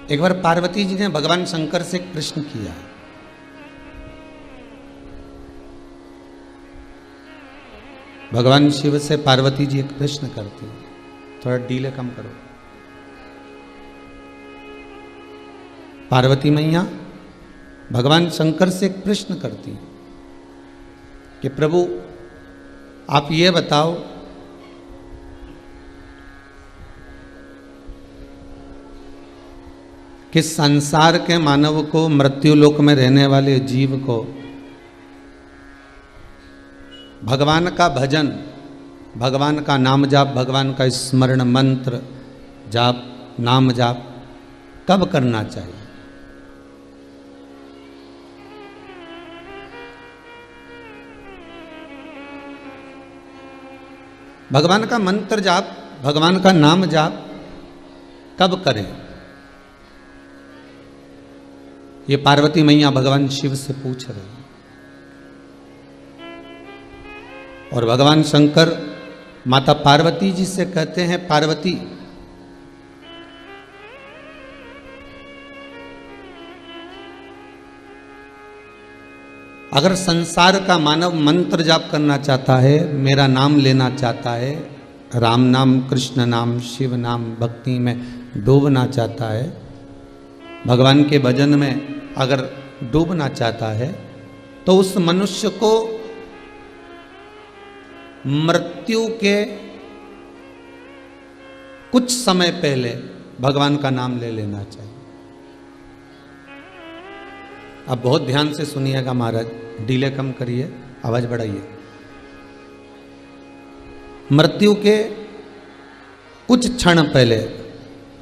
एक बार पार्वती जी ने भगवान शंकर से एक प्रश्न किया। भगवान शिव से पार्वती जी एक प्रश्न करती है, थोड़ा डीले कम करो। पार्वती मैया भगवान शंकर से एक प्रश्न करती है कि प्रभु आप ये बताओ कि संसार के मानव को, मृत्यु लोक में रहने वाले जीव को भगवान का भजन, भगवान का नाम जाप, भगवान का स्मरण, मंत्र जाप, नाम जाप कब करना चाहिए? भगवान का मंत्र जाप, भगवान का नाम जाप कब करें? ये पार्वती मैया भगवान शिव से पूछ रहे हैं। और भगवान शंकर माता पार्वती जी से कहते हैं, पार्वती अगर संसार का मानव मंत्र जाप करना चाहता है, मेरा नाम लेना चाहता है, राम नाम, कृष्ण नाम, शिव नाम, भक्ति में डूबना चाहता है, भगवान के भजन में अगर डूबना चाहता है, तो उस मनुष्य को मृत्यु के कुछ समय पहले भगवान का नाम ले लेना चाहिए। अब बहुत ध्यान से सुनिएगा महाराज, डीले कम करिए, आवाज बढ़ाइए। मृत्यु के कुछ क्षण पहले,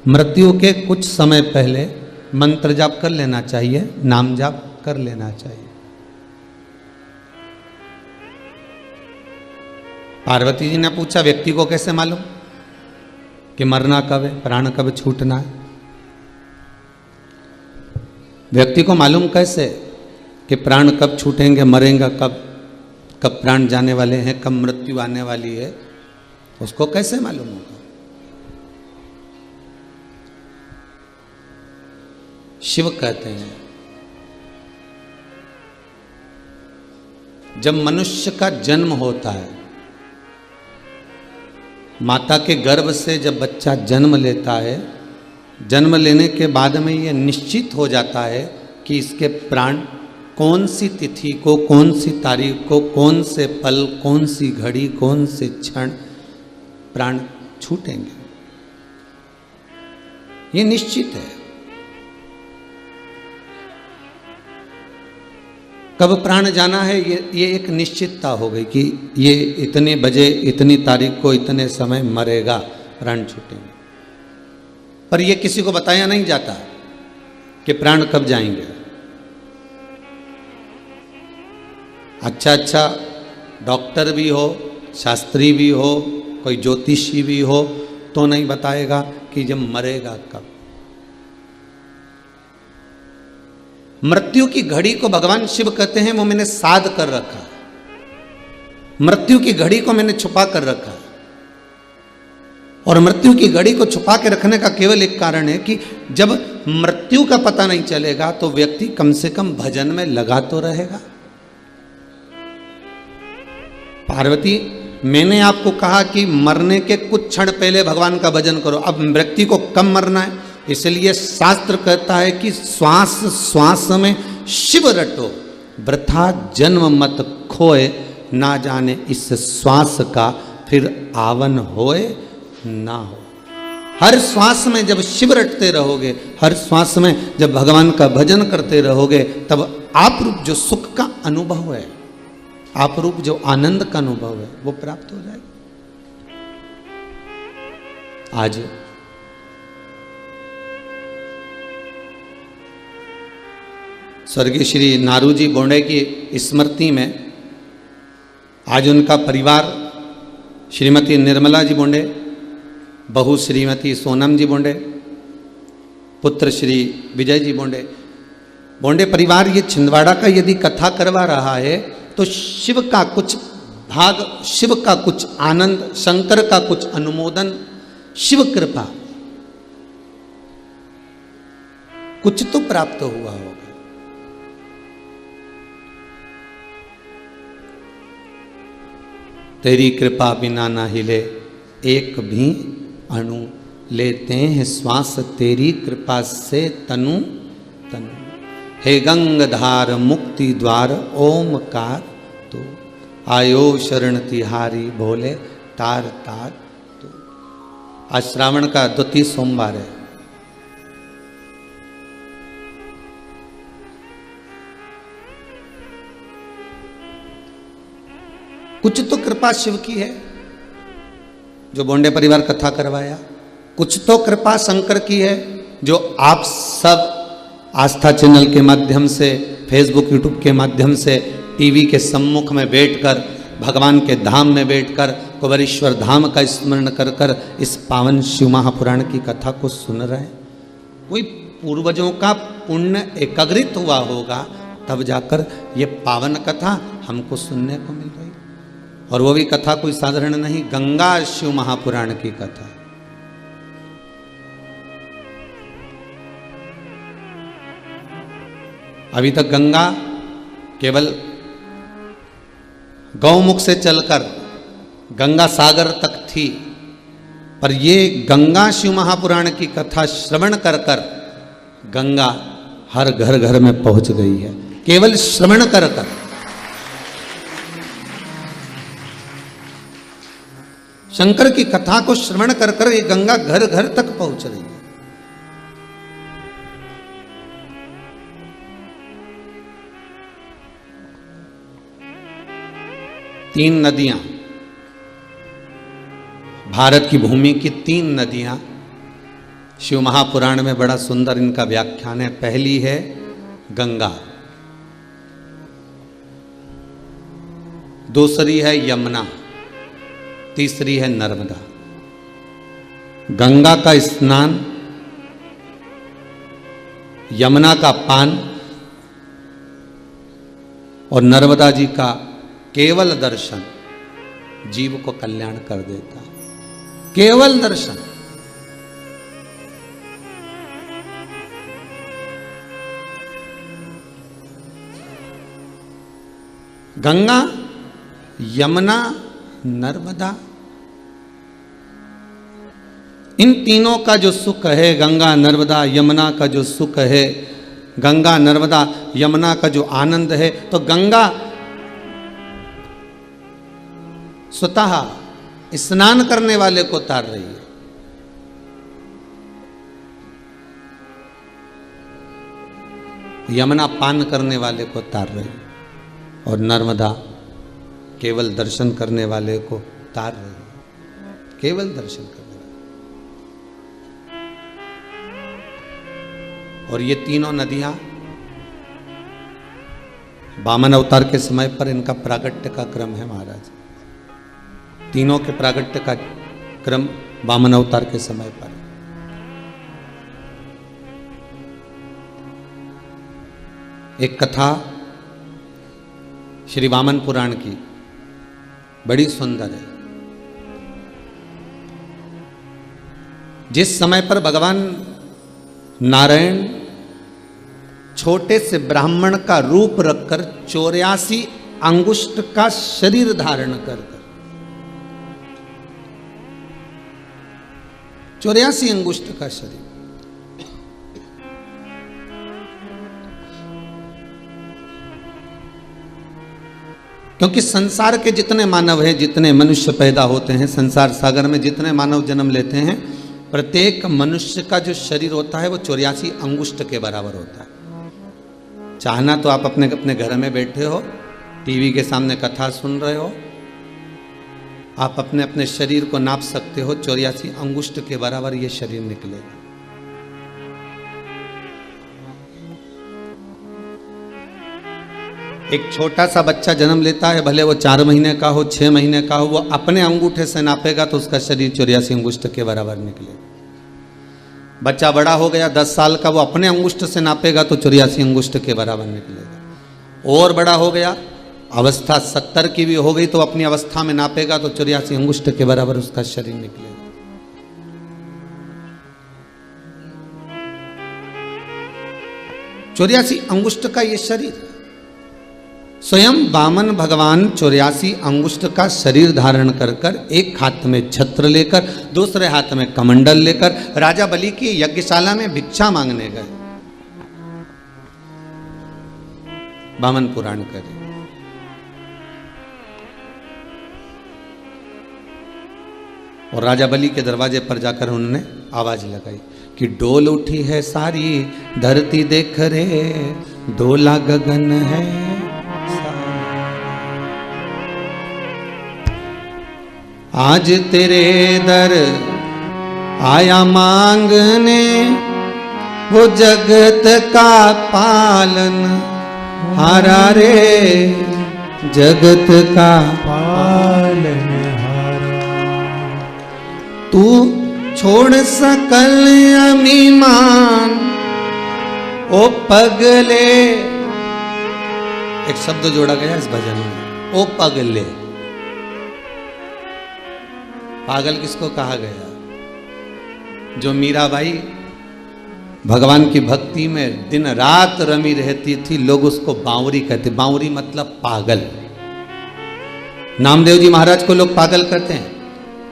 मृत्यु के कुछ समय पहले मंत्र जाप कर लेना चाहिए, नाम जाप कर लेना चाहिए। पार्वती जी ने पूछा, व्यक्ति को कैसे मालूम कि मरना कब है, प्राण कब छूटना है? व्यक्ति को मालूम कैसे कि प्राण कब छूटेंगे, मरेंगे कब, कब प्राण जाने वाले हैं, कब मृत्यु आने वाली है, उसको कैसे मालूम होगा? शिव कहते हैं, जब मनुष्य का जन्म होता है, माता के गर्भ से जब बच्चा जन्म लेता है, जन्म लेने के बाद में यह निश्चित हो जाता है कि इसके प्राण कौन सी तिथि को, कौन सी तारीख को, कौन से पल, कौन सी घड़ी, कौन से क्षण प्राण छूटेंगे। ये निश्चित है। कब प्राण जाना है ये एक निश्चितता हो गई कि ये इतने बजे, इतनी तारीख को, इतने समय मरेगा, प्राण छूटेंगे। पर ये किसी को बताया नहीं जाता कि प्राण कब जाएंगे। अच्छा डॉक्टर भी हो, शास्त्री भी हो, कोई ज्योतिषी भी हो, तो नहीं बताएगा कि जब मरेगा कब। मृत्यु की घड़ी को भगवान शिव कहते हैं, वो मैंने साध कर रखा है। मृत्यु की घड़ी को मैंने छुपा कर रखा है। और मृत्यु की घड़ी को छुपा के रखने का केवल एक कारण है कि जब मृत्यु का पता नहीं चलेगा तो व्यक्ति कम से कम भजन में लगा तो रहेगा। पार्वती, मैंने आपको कहा कि मरने के कुछ क्षण पहले भगवान का भजन करो। अब व्यक्ति को कब मरना है, इसलिए शास्त्र कहता है कि श्वास श्वास में शिव रटो, वृथा जन्म मत खोए, ना जाने इस श्वास का फिर आवन होए ना हो। हर श्वास में जब शिव रटते रहोगे, हर श्वास में जब भगवान का भजन करते रहोगे, तब आप रूप जो सुख का अनुभव है, आप रूप जो आनंद का अनुभव है, वो प्राप्त हो जाएगा। आज स्वर्गीय श्री नारूजी बोंडे की स्मृति में आज उनका परिवार, श्रीमती निर्मला जी बोंडे, बहू श्रीमती सोनम जी बोंडे, पुत्र श्री विजय जी बोंडे, बोंडे परिवार ये छिंदवाड़ा का यदि कथा करवा रहा है तो शिव का कुछ भाग, शिव का कुछ आनंद, शंकर का कुछ अनुमोदन, शिव कृपा, कुछ तो प्राप्त हुआ होगा। तेरी कृपा बिना ना हिले एक भी अणु, लेते हैं श्वास तेरी कृपा से तनु तनु। हे गंगधार मुक्ति द्वार ओमकार तो, आयो शरण तिहारी भोले तार तार तो। आज श्रावण का द्वितीय सोमवार है। कुछ तो कृपा शिव की है जो बोंडे परिवार कथा करवाया, कुछ तो कृपा शंकर की है जो आप सब आस्था चैनल के माध्यम से, फेसबुक यूट्यूब के माध्यम से, टीवी के सम्मुख में बैठकर, भगवान के धाम में बैठकर, कुबेरेश्वर धाम का स्मरण कर कर इस पावन शिव महापुराण की कथा को सुन रहे हैं। कोई पूर्वजों का पुण्य एकाग्रित हुआ होगा, तब जाकर ये पावन कथा हमको सुनने को मिल रही। और वो भी कथा कोई साधारण नहीं, गंगा शिव महापुराण की कथा। अभी तक गंगा केवल गौमुख से चलकर गंगा सागर तक थी, पर ये गंगा शिव महापुराण की कथा श्रवण कर कर गंगा हर घर घर में पहुंच गई है। केवल श्रवण कर कर, शंकर की कथा को श्रवण कर कर ये गंगा घर घर तक पहुंच रही है। तीन नदियां, भारत की भूमि की तीन नदियां शिव महापुराण में बड़ा सुंदर इनका व्याख्यान है। पहली है गंगा, दूसरी है यमुना, तीसरी है नर्मदा। गंगा का स्नान, यमुना का पान और नर्मदा जी का केवल दर्शन जीव को कल्याण कर देता। केवल दर्शन। गंगा, यमुना, नर्मदा, इन तीनों का जो सुख है, गंगा नर्मदा यमुना का जो सुख है, गंगा नर्मदा यमुना का जो आनंद है, तो गंगा स्वतः स्नान करने वाले को तार रही है। यमुना पान करने वाले को तार रही है और नर्मदा केवल दर्शन करने वाले को तार रही है। केवल दर्शन करने वाले। और ये तीनों नदियां वामन अवतार के समय पर इनका प्रागट्य का क्रम है महाराज। तीनों के प्रागट्य का क्रम वामन अवतार के समय पर। एक कथा श्री वामन पुराण की बड़ी सुंदर है। जिस समय पर भगवान नारायण छोटे से ब्राह्मण का रूप रखकर 84 अंगुष्ठ का शरीर धारण कर 84 अंगुष्ठ का शरीर, क्योंकि संसार के जितने मानव हैं, जितने मनुष्य पैदा होते हैं, संसार सागर में जितने मानव जन्म लेते हैं, प्रत्येक मनुष्य का जो शरीर होता है वो 84 अंगुष्ठ के बराबर होता है। चाहना तो आप अपने अपने घर में बैठे हो, टीवी के सामने कथा सुन रहे हो, आप अपने अपने शरीर को नाप सकते हो। 84 अंगुष्ठ के बराबर ये शरीर निकलेगा। एक छोटा सा बच्चा जन्म लेता है, भले वो 4 महीने का हो, 6 महीने का हो, वो अपने अंगूठे से नापेगा तो उसका शरीर 84 अंगुष्ठ के बराबर निकलेगा। बच्चा बड़ा हो गया 10 साल का, वो अपने अंगुष्ठ से नापेगा तो 84 अंगुष्ठ के बराबर निकलेगा। और बड़ा हो गया, अवस्था 70 की भी हो गई, तो अपनी अवस्था में नापेगा तो 84 अंगुष्ठ के बराबर उसका शरीर निकलेगा। 84 अंगुष्ठ का ये शरीर, स्वयं वामन भगवान 84 अंगुष्ठ का शरीर धारण कर कर एक हाथ में छत्र लेकर दूसरे हाथ में कमंडल लेकर राजा बलि की यज्ञशाला में भिक्षा मांगने गए। वामन पुराण करे। और राजा बलि के दरवाजे पर जाकर उन्होंने आवाज लगाई कि डोल उठी है सारी धरती देख रे, डोला गगन है। आज तेरे दर आया मांगने वो जगत का पालन हारा रे, जगत का पालन हारा। तू छोड़ सकल अभिमान ओ पगले, एक शब्द जोड़ा गया इस भजन में, ओ पगले। पागल किसको कहा गया? जो मीराबाई भगवान की भक्ति में दिन रात रमी रहती थी, लोग उसको बावरी कहते। बावरी मतलब पागल। नामदेव जी महाराज को लोग पागल कहते हैं,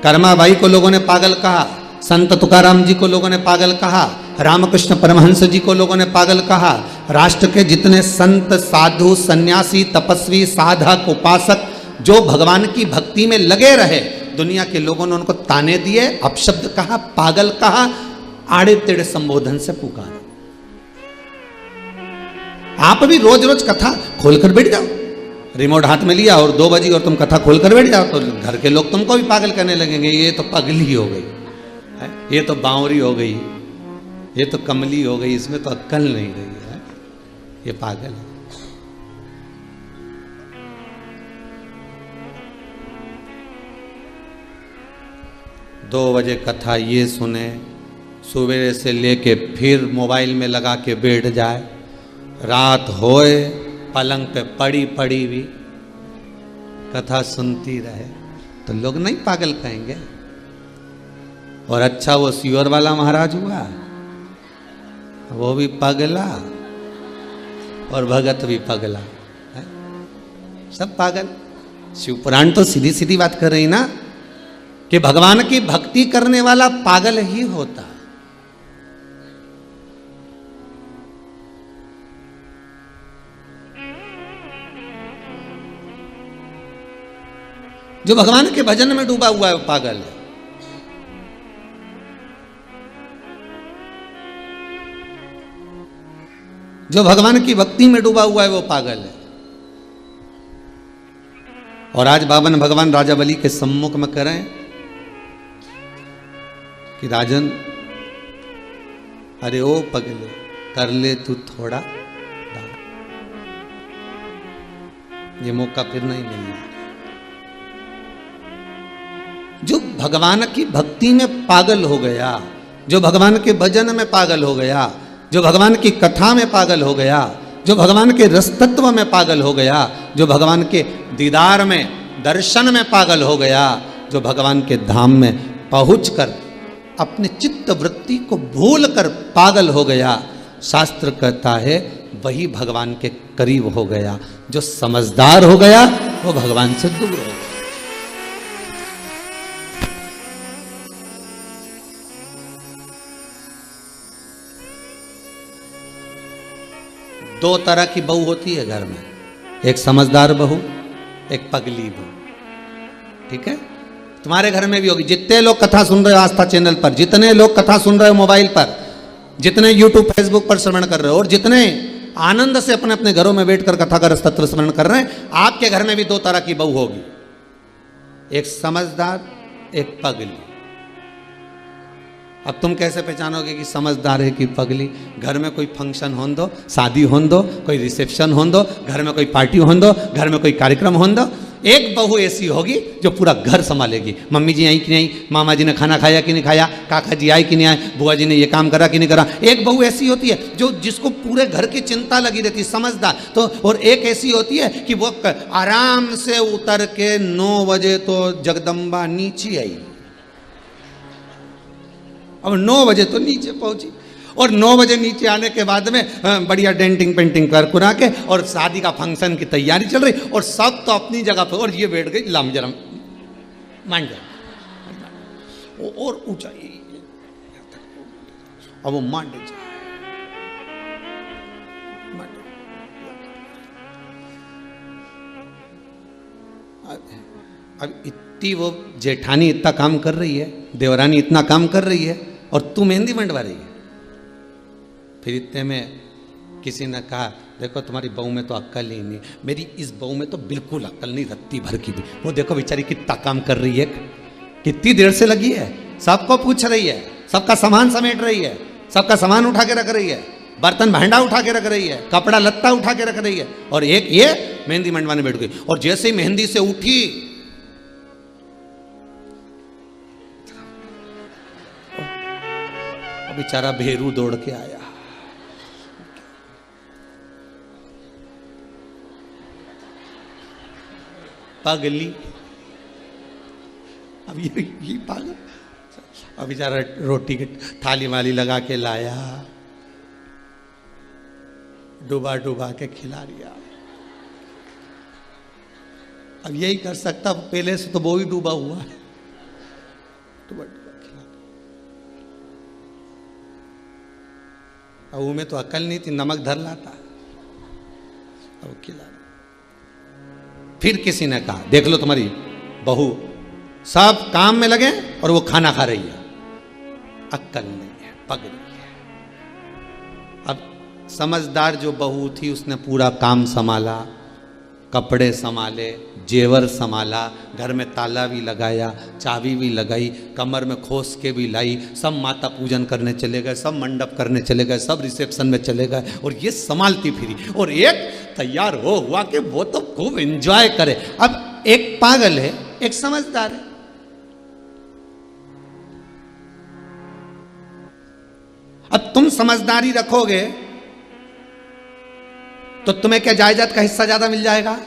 कर्माबाई को लोगों ने पागल कहा, संत तुकाराम जी को लोगों ने पागल कहा, रामकृष्ण परमहंस जी को लोगों ने पागल कहा। राष्ट्र के जितने संत, साधु, सन्यासी, तपस्वी, साधक, उपासक जो भगवान की भक्ति में लगे रहे, दुनिया के लोगों ने उनको ताने दिए, अपशब्द कहा, पागल कहा, आड़े तेड़े संबोधन से पुकारा। आप भी रोज रोज कथा खोलकर बैठ जाओ, रिमोट हाथ में लिया और 2 बजी और तुम कथा खोलकर बैठ जाओ, तो घर के लोग तुमको भी पागल करने लगेंगे। ये तो पगली हो गई, ये तो बावरी हो गई, ये तो कमली हो गई, इसमें तो अक्ल नहीं रही है, ये पागल है। दो बजे कथा ये सुने, सवेरे से लेके फिर मोबाइल में लगा के बैठ जाए, रात होए पलंग पे पड़ी पड़ी भी कथा सुनती रहे, तो लोग नहीं पागल कहेंगे? और अच्छा वो सियोर वाला महाराज हुआ, वो भी पगला और भगत भी पगला है? सब पागल। शिव पुराण तो सीधी सीधी बात कर रही ना कि भगवान की भक्ति करने वाला पागल ही होता है। जो भगवान के भजन में डूबा हुआ है वो पागल है। जो भगवान की भक्ति में डूबा हुआ है वो पागल है। और आज बावन भगवान राजा बलि के सम्मुख में करें कि राजन, अरे ओ पगले, कर ले तू थोड़ा दान, ये मौका फिर नहीं मिलना। जो भगवान की भक्ति में पागल हो गया, जो भगवान के भजन में पागल हो गया, जो भगवान की कथा में पागल हो गया, जो भगवान के रस तत्व में पागल हो गया, जो भगवान के दीदार में, दर्शन में पागल हो गया, जो भगवान के धाम में पहुंचकर अपने चित्त वृत्ति को भूल कर पागल हो गया, शास्त्र कहता है वही भगवान के करीब हो गया। जो समझदार हो गया वो भगवान से दूर हो गया। दो तरह की बहू होती है घर में, एक समझदार बहू, एक पगली बहू। ठीक है, तुम्हारे घर में भी होगी। जितने लोग कथा सुन रहे हो आस्था चैनल पर, जितने लोग कथा सुन रहे हो मोबाइल पर, जितने यूट्यूब फेसबुक पर श्रवण कर रहे हो, और जितने आनंद से अपने अपने घरों में बैठकर कथा का रसतत्व स्मरण कर रहे हैं, आपके घर में भी दो तरह की बहू होगी, एक समझदार, एक पगली। अब तुम कैसे पहचानोगे कि समझदार है कि पगली? घर में कोई फंक्शन होने दो, शादी होने दो, कोई रिसेप्शन होने दो, घर में कोई पार्टी होने दो, घर में कोई कार्यक्रम होने दो, एक बहू ऐसी होगी जो पूरा घर संभालेगी। मम्मी जी आई कि नहीं, मामा जी ने खाना खाया कि नहीं खाया, काका जी आए कि नहीं आए, बुआ जी ने ये काम करा कि नहीं करा। एक बहू ऐसी होती है जो जिसको पूरे घर की चिंता लगी रहती है, समझदार। तो और एक ऐसी होती है कि वो आराम से उतर के 9 बजे तो जगदम्बा नीचे आई, अब 9 बजे तो नीचे पहुंची, और 9 बजे नीचे आने के बाद में बढ़िया डेंटिंग पेंटिंग कर कुरा के और शादी का फंक्शन की तैयारी चल रही और सब तो अपनी जगह पर और ये बैठ गई लाम जरम मान जा और ऊंचा अब वो मांडे जा अब इतनी वो जेठानी इतना काम कर रही है, देवरानी इतना काम कर रही है और तू मेहंदी मंडवा रही है। फिर इतने में किसी ने कहा देखो तुम्हारी बहू में तो अक्ल ही नहीं, मेरी इस बहू में तो बिल्कुल अक्ल नहीं, रत्ती भर की भी। वो देखो बेचारी कितना काम कर रही है, कितनी देर से लगी है, सबको पूछ रही है, सबका सामान समेट रही है, सबका सामान उठा के रख रही है, बर्तन भांडा उठा के रख रही है, कपड़ा लत्ता उठा के रख रही है और एक ये मेहंदी मंडवाने बैठ गई। और जैसे ही मेहंदी से उठी बेचारा भेरू दौड़ के आया, पागली। अब ये पागल, अब बेचारा रोटी की थाली वाली लगा के लाया, डुबा डुबा के खिला दिया। अब यही कर सकता, पहले से तो वो ही डूबा हुआ है, डुबा डुबा खिला दिया। अब उनमें तो अकल नहीं थी, नमक धर लाता, अब खिला। फिर किसी ने कहा देख लो तुम्हारी बहू सब काम में लगे और वो खाना खा रही है, अक्ल नहीं है, पगड़ी है। अब समझदार जो बहू थी उसने पूरा काम संभाला, कपड़े संभाले, जेवर संभाला, घर में ताला भी लगाया, चाबी भी लगाई, कमर में खोस के भी लाई, सब माता पूजन करने चले गए, सब मंडप करने चले गए, सब रिसेप्शन में चले गए और ये संभालती फिरी। और एक तैयार हो हुआ कि वो तो खूब एंजॉय करे। अब एक पागल है, एक समझदार है। अब तुम समझदारी रखोगे तो तुम्हें क्या जायदाद का हिस्सा ज्यादा मिल जाएगा?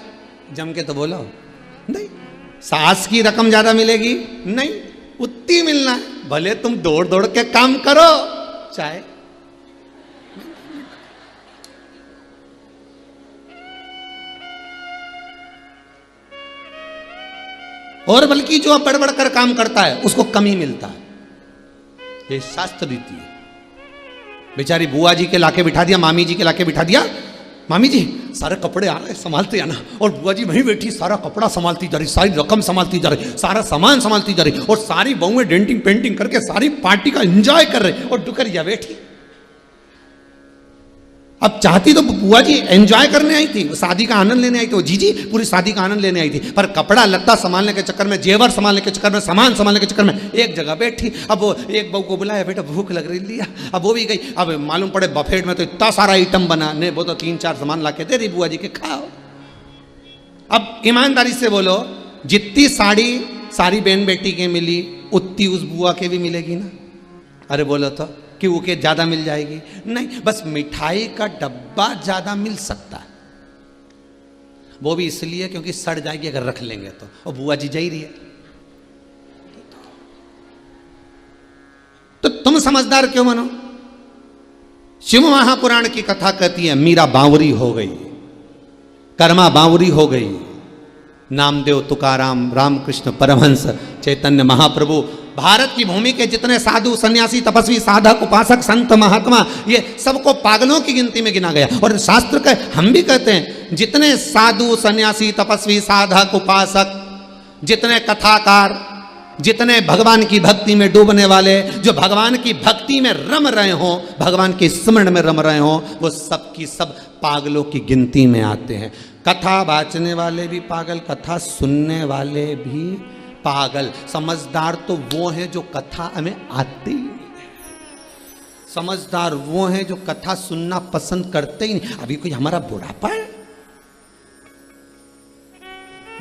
जम के तो बोलो नहीं। सास की रकम ज्यादा मिलेगी? नहीं, उतनी मिलना है, भले तुम दौड़ दौड़ के काम करो चाहे। और बल्कि जो बड़बड़ कर काम करता है उसको कम ही मिलता है, ये शास्त्र रीति है। बेचारी बुआ जी के लाके बिठा दिया, मामी जी के लाके बिठा दिया, मामी जी सारे कपड़े आ रहे संभालते आना, और बुआ जी वहीं बैठी सारा कपड़ा संभालती जा रही, सारी रकम संभालती जा रही, सारा सामान संभालती जा रही, और सारी बहुएं डेंटिंग पेंटिंग करके सारी पार्टी का एंजॉय कर रहे, और डुकरिया बैठी। अब चाहती तो बुआ जी एंजॉय करने आई थी, शादी का आनंद लेने आई थी, वो जीजी पूरी शादी का आनंद लेने आई थी, पर कपड़ा लत्ता संभालने के चक्कर में, जेवर संभालने के चक्कर में, सामान संभालने के चक्कर में एक जगह बैठी। अब वो एक बहू को बुलाया, बेटा भूख लग रही, लिया, अब वो भी गई। अब मालूम पड़े बफेट में तो इतना सारा आइटम बना, नहीं वो तो 3-4 सामान ला के दे रही बुआ जी के, खाओ। अब ईमानदारी से बोलो, जितनी साड़ी सारी बहन बेटी के मिली उतनी उस बुआ के भी मिलेगी ना? अरे बोलो तो कि वो के ज्यादा मिल जाएगी? नहीं, बस मिठाई का डब्बा ज्यादा मिल सकता है, वो भी इसलिए क्योंकि सड़ जाएगी अगर रख लेंगे तो, और बुआ जी जा ही रही है। तो तुम समझदार क्यों बनो? शिव महापुराण की कथा कहती है मीरा बावरी हो गई, कर्मा बावरी हो गई, नामदेव, तुकाराम, रामकृष्ण परमहंस, चैतन्य महाप्रभु, भारत की भूमि के जितने साधु, सन्यासी, तपस्वी, साधक, उपासक, संत, महात्मा, ये सबको पागलों की गिनती में गिना गया। और शास्त्र का हम भी कहते हैं जितने साधु, सन्यासी, तपस्वी, साधक, उपासक, जितने कथाकार, जितने भगवान की भक्ति में डूबने वाले, जो भगवान की भक्ति में रम रहे हों, भगवान के स्मरण में रम रहे हों, वो सब की सब पागलों की गिनती में आते हैं। कथा बाचने वाले भी पागल, कथा सुनने वाले भी पागल। समझदार तो वो है जो कथा हमें आती ही नहीं है, समझदार वो है जो कथा सुनना पसंद करते ही नहीं। अभी कोई हमारा बुढ़ापा है,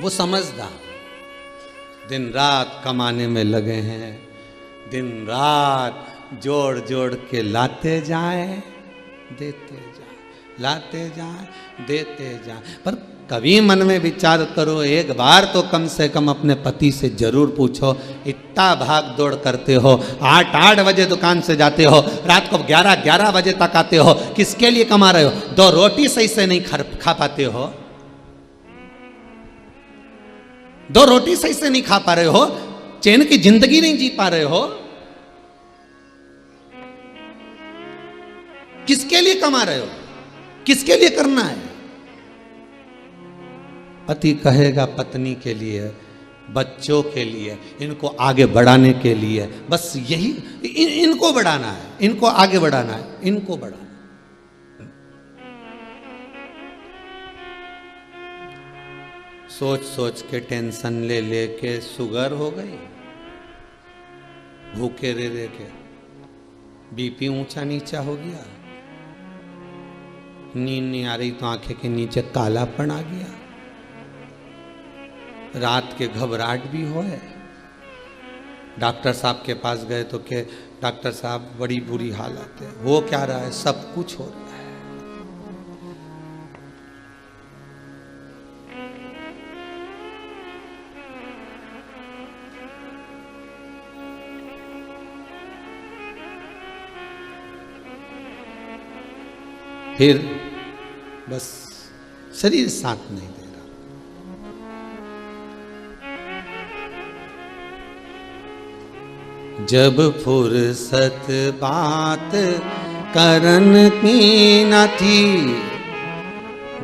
वो समझदार दिन रात कमाने में लगे हैं, दिन रात जोड़ जोड़ के लाते जाए, देते जाए। लाते जाएं, देते जाएं। पर कभी मन में विचार करो, एक बार तो कम से कम अपने पति से जरूर पूछो, इतना भाग दौड़ करते हो, 8 बजे दुकान से जाते हो, रात को 11 बजे तक आते हो, किसके लिए कमा रहे हो? 2 रोटी सही से नहीं खा पाते हो, 2 रोटी सही से नहीं खा पा रहे हो, चैन की जिंदगी नहीं जी पा रहे हो, किसके लिए कमा रहे हो? किसके लिए करना है? पति कहेगा पत्नी के लिए, बच्चों के लिए, इनको आगे बढ़ाने के लिए, बस यही इनको बढ़ाना है, इनको आगे बढ़ाना है, इनको बढ़ाना। सोच सोच के टेंशन ले लेके शुगर हो गई, भूखे रह रह के बीपी ऊंचा नीचा हो गया, नींद नहीं आ रही तो आंखें के नीचे कालापन आ गया, रात के घबराहट भी होए। डॉक्टर साहब के पास गए तो के डॉक्टर साहब बड़ी बुरी हालत है। हो क्या रहा है? सब कुछ हो रहा है। फिर बस शरीर साथ नहीं दे रहा। जब फुर्सत बात करन की न थी,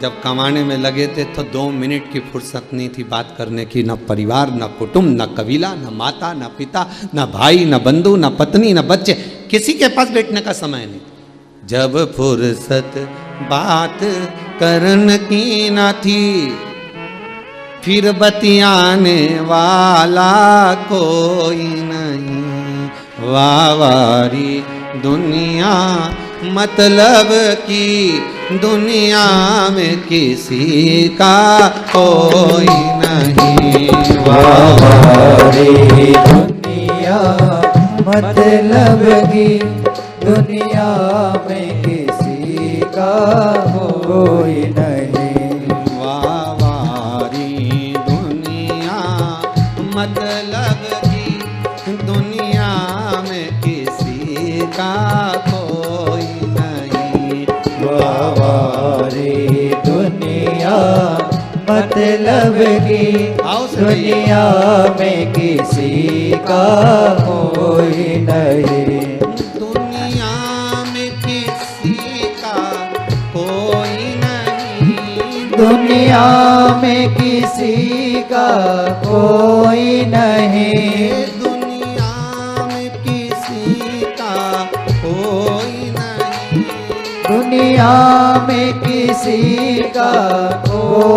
जब कमाने में लगे थे तो 2 मिनट की फुर्सत नहीं थी बात करने की, न परिवार, न कुटुंब, न कबीला, न माता, न पिता, न भाई, न बंधु, न पत्नी, न बच्चे, किसी के पास बैठने का समय नहीं। जब फुर्सत बात करन की न थी, फिर बतियाने वाला कोई नहीं, वावारी दुनिया मतलब की दुनिया में किसी का कोई नहीं, वावारी दुनिया मतलब की दुनिया में किसी का कोई नहीं, वावारी दुनिया मतलब की दुनिया में किसी का कोई नहीं, वावारी दुनिया मतलब की दुनिया में किसी का कोई नहीं, दुनिया में किसी का कोई नहीं, दुनिया में किसी का कोई नहीं, दुनिया में किसी का कोई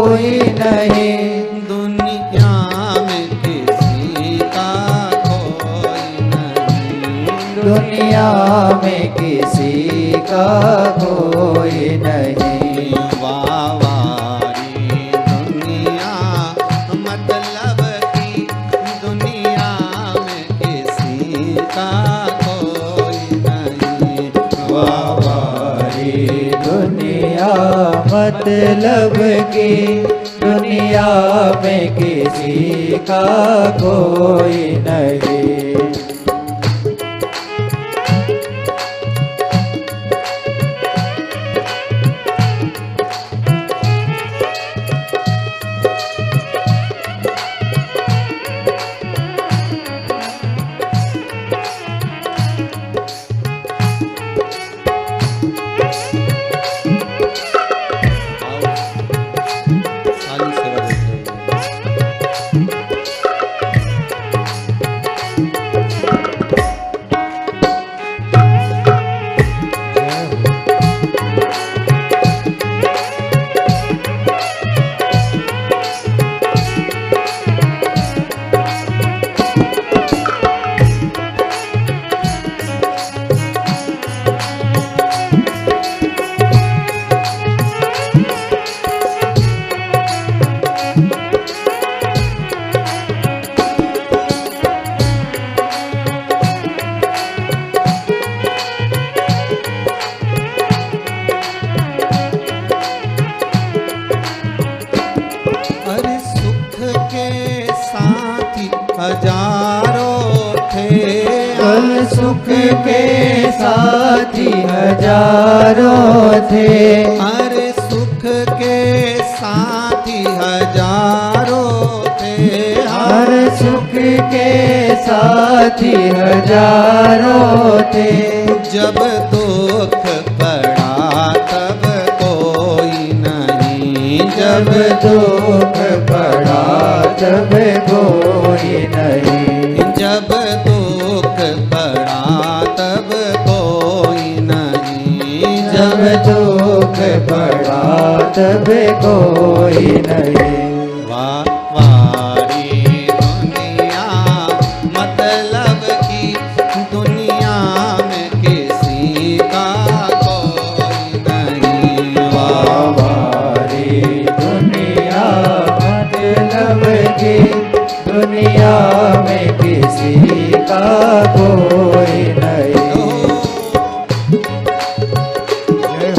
नहीं, दुनिया में किसी का कोई नहीं, दुनिया में किसी का कोई नहीं, मतलब की दुनिया में किसी का कोई नहीं। के साथी हजारों थे। अरे सुख के साथी हजारों थे। हर सुख के साथी हजारों थे। जब दुख पड़ा तब कोई नहीं। जब दुख पड़ा तब कोई नहीं। जब दुख पड़ा तब कोई नहीं। जब दुख पड़ा तब कोई नहीं। वारी दुनिया मतलब की दुनिया में किसी का कोई नहीं। वारी दुनिया मतलब की दुनिया में किसी का कोई नहीं। बड़े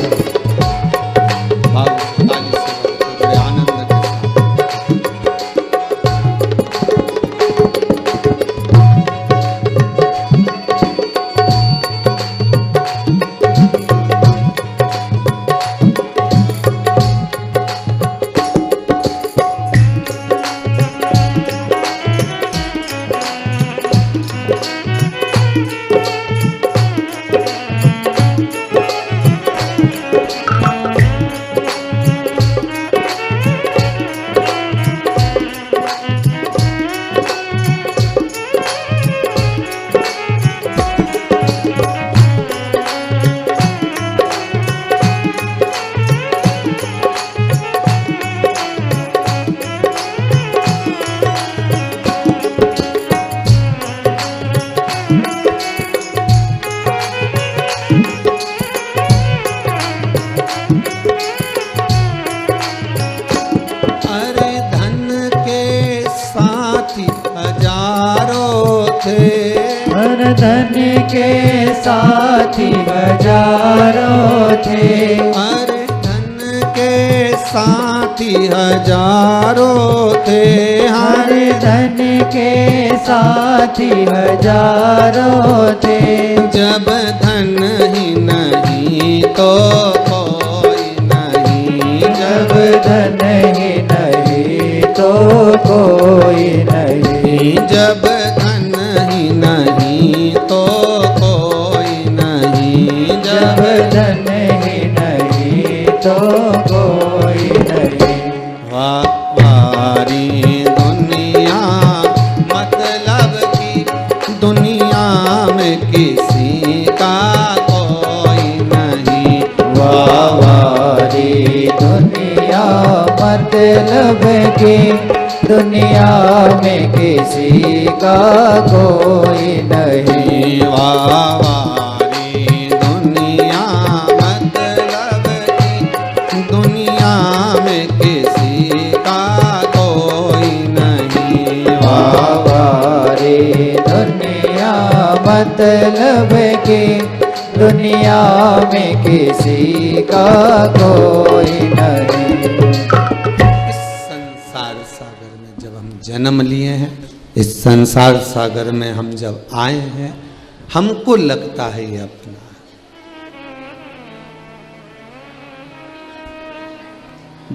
आनंद के साथ धन के साथी हजारों थे। अरे धन के साथी हजारों थे। हरे धन के साथी हजारों थे। जब धन ही नहीं तो कोई नहीं। जब धन ही नहीं तो कोई नहीं। जब धन ही नहीं तो कोई नहीं। जब धन ही नहीं तो कोई नहीं। वारी दुनिया मतलब की दुनिया में किसी का कोई नहीं। वारी दुनिया मतलब की दुनिया में किसी का कोई नहीं। वारी दुनिया मतलब की दुनिया में किसी का कोई नहीं। वारी दुनिया मतलब की दुनिया में किसी का कोई नहीं। जन्म लिए हैं, इस संसार सागर में हम जब आए हैं, हमको लगता है ये अपना है।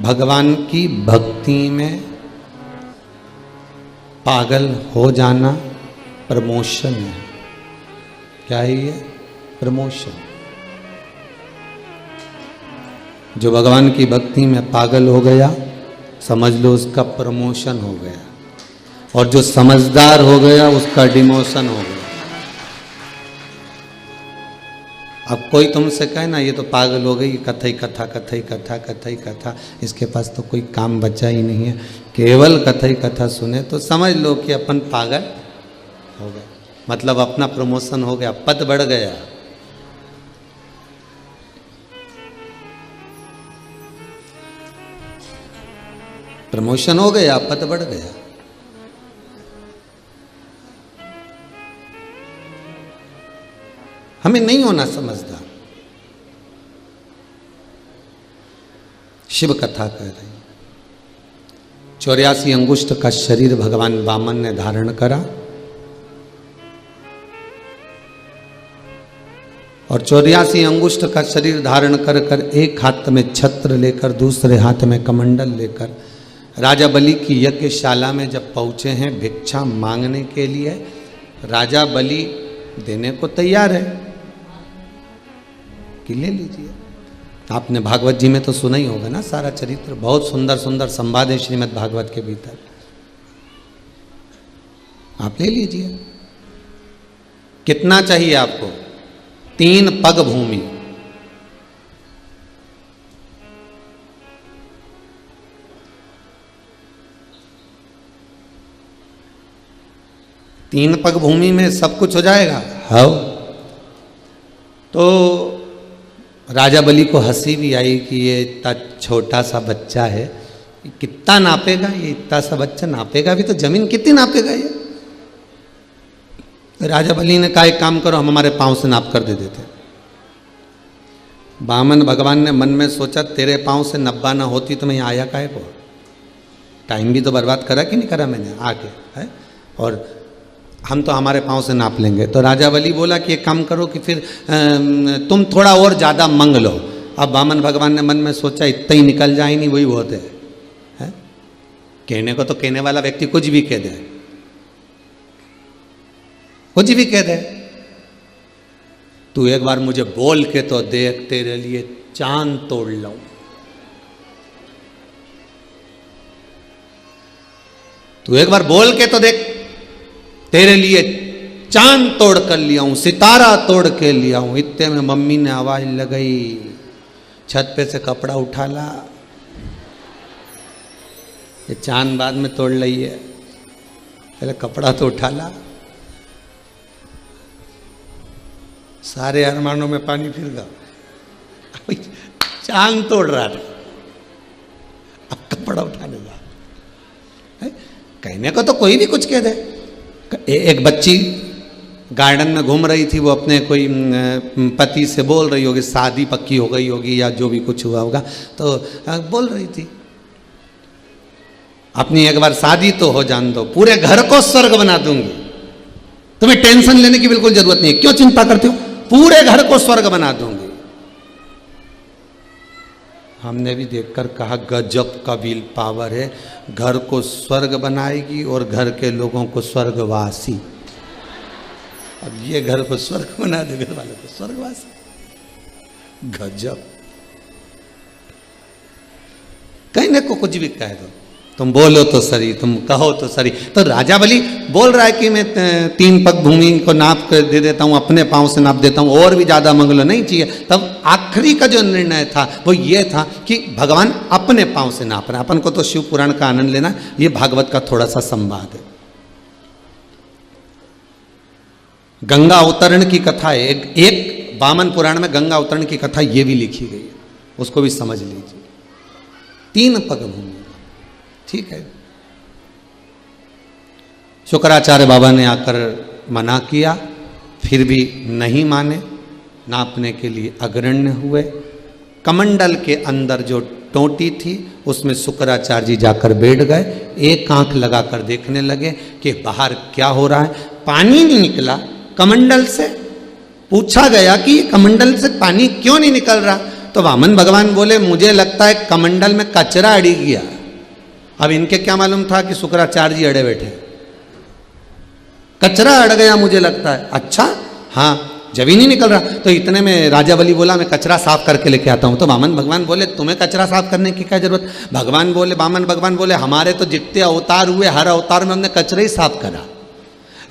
भगवान की भक्ति में पागल हो जाना प्रमोशन है। क्या है ये? प्रमोशन। जो भगवान की भक्ति में पागल हो गया, समझ लो उसका प्रमोशन हो गया। और जो समझदार हो गया उसका डिमोशन हो गया। अब कोई तुमसे कहे ना ये तो पागल हो गई, कथई कथा कथई कथा कथई कथा, इसके पास तो कोई काम बचा ही नहीं है, केवल कथई कथा सुने, तो समझ लो कि अपन पागल हो गए। मतलब अपना प्रमोशन हो गया, पद बढ़ गया। प्रमोशन हो गया, पद बढ़ गया। हमें नहीं होना समझदार। शिव कथा कह रही, 84 अंगुष्ठ का शरीर भगवान वामन ने धारण करा। और 84 अंगुष्ठ का शरीर धारण कर कर एक हाथ में छत्र लेकर दूसरे हाथ में कमंडल लेकर राजा बलि की यज्ञशाला में जब पहुँचे हैं भिक्षा मांगने के लिए, राजा बलि देने को तैयार है कि ले लीजिए। आपने भागवत जी में तो सुना ही होगा ना सारा चरित्र, बहुत सुंदर सुंदर संवाद है श्रीमद् भागवत के भीतर, आप ले लीजिए। कितना चाहिए आपको? 3 पग भूमि। तीन पग भूमि में सब कुछ हो जाएगा? हाँ। तो राजा बलि को हंसी भी आई कि ये इतना छोटा सा बच्चा है, कितना नापेगा ये, इतना सा बच्चा नापेगा भी तो जमीन कितनी नापेगा ये। राजा बलि ने कहा एक काम करो, हम हमारे पांव से नाप कर दे देते। वामन भगवान ने मन में सोचा तेरे पांव से 90 ना होती तो मैं यहाँ आया काहे को, टाइम भी तो बर्बाद करा कि नहीं करा मैंने आके है, और हम तो हमारे पांव से नाप लेंगे। तो राजा बलि बोला कि एक काम करो कि फिर तुम थोड़ा और ज़्यादा मंग लो। अब वामन भगवान ने मन में सोचा इतना ही निकल जाए नहीं वही बहुत है? कहने को तो कहने वाला व्यक्ति कुछ भी कह दे, कुछ भी कह दे। तू एक बार मुझे बोल के तो देख, तेरे लिए चांद तोड़ लाऊं। तू एक बार बोल के तो देख, तेरे लिए चांद तोड़ कर लिया हूं, सितारा तोड़ के लिया हूं। इतने में मम्मी ने आवाज लगाई, छत पे से कपड़ा उठा ला, ये चांद बाद में तोड़ ली है, पहले कपड़ा तो उठा ला। सारे अरमानों में पानी फिर गया, चांद तोड़ रहा था, अब कपड़ा उठाने जा। कहने को तो कोई भी कुछ कह दे। एक बच्ची गार्डन में घूम रही थी, वो अपने कोई पति से बोल रही होगी, शादी पक्की हो गई होगी या जो भी कुछ हुआ होगा, तो बोल रही थी अपनी एक बार शादी तो हो जान दो, पूरे घर को स्वर्ग बना दूंगी, तुम्हें टेंशन लेने की बिल्कुल जरूरत नहीं है, क्यों चिंता करते हो, पूरे घर को स्वर्ग बना दूंगी। हमने भी देखकर कहा गजब का विल पावर है, घर को स्वर्ग बनाएगी और घर के लोगों को स्वर्गवासी। अब ये घर को स्वर्ग बना दे, घर वालों को स्वर्गवासी, गजब। कहने को कुछ भी कह दो, तुम बोलो तो सही, तुम कहो तो सही। तो राजा बलि बोल रहा है कि मैं 3 पग भूमि को नाप कर दे देता हूँ, अपने पाँव से नाप देता हूँ, और भी ज़्यादा मंग लो, नहीं चाहिए। तब आखिरी का जो निर्णय था वो ये था कि भगवान अपने पाँव से नाप रहे हैं। अपन को तो शिव पुराण का आनंद लेना, ये भागवत का थोड़ा सा संवाद है। गंगा अवतरण की कथा है, एक वामन पुराण में गंगा अवतरण की कथा ये भी लिखी गई है, उसको भी समझ लीजिए। 3 पग भूमि, ठीक है। शुक्राचार्य बाबा ने आकर मना किया, फिर भी नहीं माने, नापने के लिए अग्रण्य हुए। कमंडल के अंदर जो टोटी थी उसमें शुक्राचार्य जी जाकर बैठ गए, एक आंख लगाकर देखने लगे कि बाहर क्या हो रहा है। पानी नहीं निकला कमंडल से। पूछा गया कि कमंडल से पानी क्यों नहीं निकल रहा, तो वामन भगवान बोले मुझे लगता है कमंडल में कचरा अड़ गया। अब इनके क्या मालूम था कि शुक्राचार्य जी अड़े बैठे, कचरा अड़ गया मुझे लगता है। अच्छा हाँ, जब ही नहीं निकल रहा। तो इतने में राजा बलि बोला मैं कचरा साफ करके लेके आता हूँ। तो वामन भगवान बोले तुम्हें कचरा साफ करने की क्या जरूरत। वामन भगवान बोले हमारे तो जितने अवतार हुए हर अवतार में हमने कचरा ही साफ करा।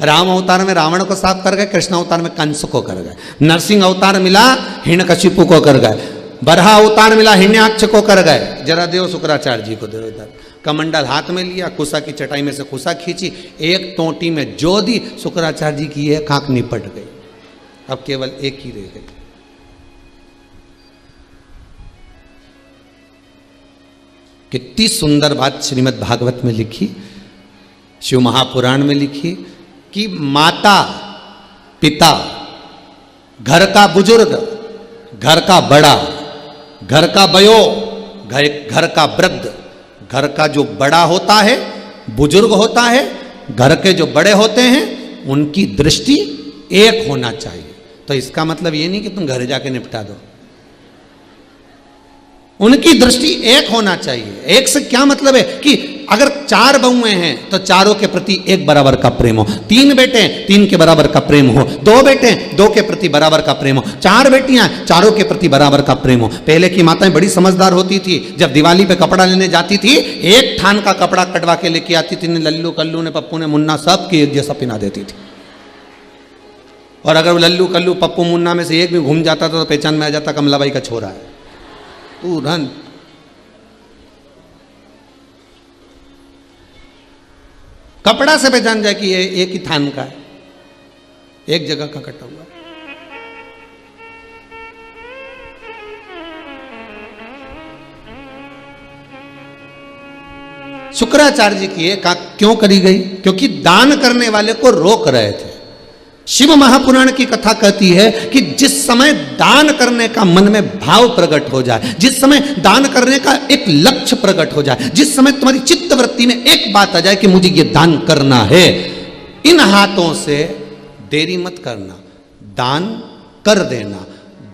राम अवतार में रावण को साफ कर गए, कृष्ण अवतार में कंस को कर गए, नरसिंह अवतार मिला हिरण्यकशिपु को कर गए, बरहा अवतार मिला हिरण्याक्ष को कर गए। जरा देव शुक्राचार्य जी को दे इधर। कमंडल हाथ में लिया, कुसा की चटाई में से कुसा खींची, एक टोटी में जो दी, शुक्राचार्य जी की एक आंख निपट गई, अब केवल एक ही रह गई। कितनी सुंदर बात श्रीमद् भागवत में लिखी, शिव महापुराण में लिखी कि माता पिता, घर का बुजुर्ग, घर का बड़ा, घर का बयो, घर का वृद्ध, घर का जो बड़ा होता है, बुजुर्ग होता है, घर के जो बड़े होते हैं, उनकी दृष्टि एक होना चाहिए। तो तो इसका मतलब ये नहीं कि तुम घर जाके निपटा दो। उनकी दृष्टि एक होना चाहिए। एक से क्या मतलब है कि अगर 4 बहुएं हैं तो चारों के प्रति एक बराबर का प्रेम हो, 3 बेटे हैं 3 के बराबर का प्रेम हो, 2 बेटे हैं 2 के प्रति बराबर का प्रेम हो, 4 बेटियां हैं 4 के प्रति बराबर का प्रेम हो। पहले की माताएं बड़ी समझदार होती थी, जब दिवाली पे कपड़ा लेने जाती थी एक थान का कपड़ा कटवा के लेके आती थी, लल्लू कल्लू ने पप्पू ने मुन्ना सबकी एक जैसा पिना देती थी। और अगर लल्लू कल्लू पप्पू मुन्ना में से एक भी घूम जाता था तो पहचान में आ जाता कमलाबाई का छोरा है तुरंत। कपड़ा से पहचान जाए कि ये एक ही थान का है, एक जगह का कटा हुआ। शुक्राचार्य जी की ये क्यों करी गई? क्योंकि दान करने वाले को रोक रहे थे। शिव महापुराण की कथा कहती है कि जिस समय दान करने का मन में भाव प्रकट हो जाए, जिस समय दान करने का एक लक्ष्य प्रकट हो जाए, जिस समय तुम्हारी चित्त वृत्ति में एक बात आ जाए कि मुझे ये दान करना है, इन हाथों से देरी मत करना, दान कर देना।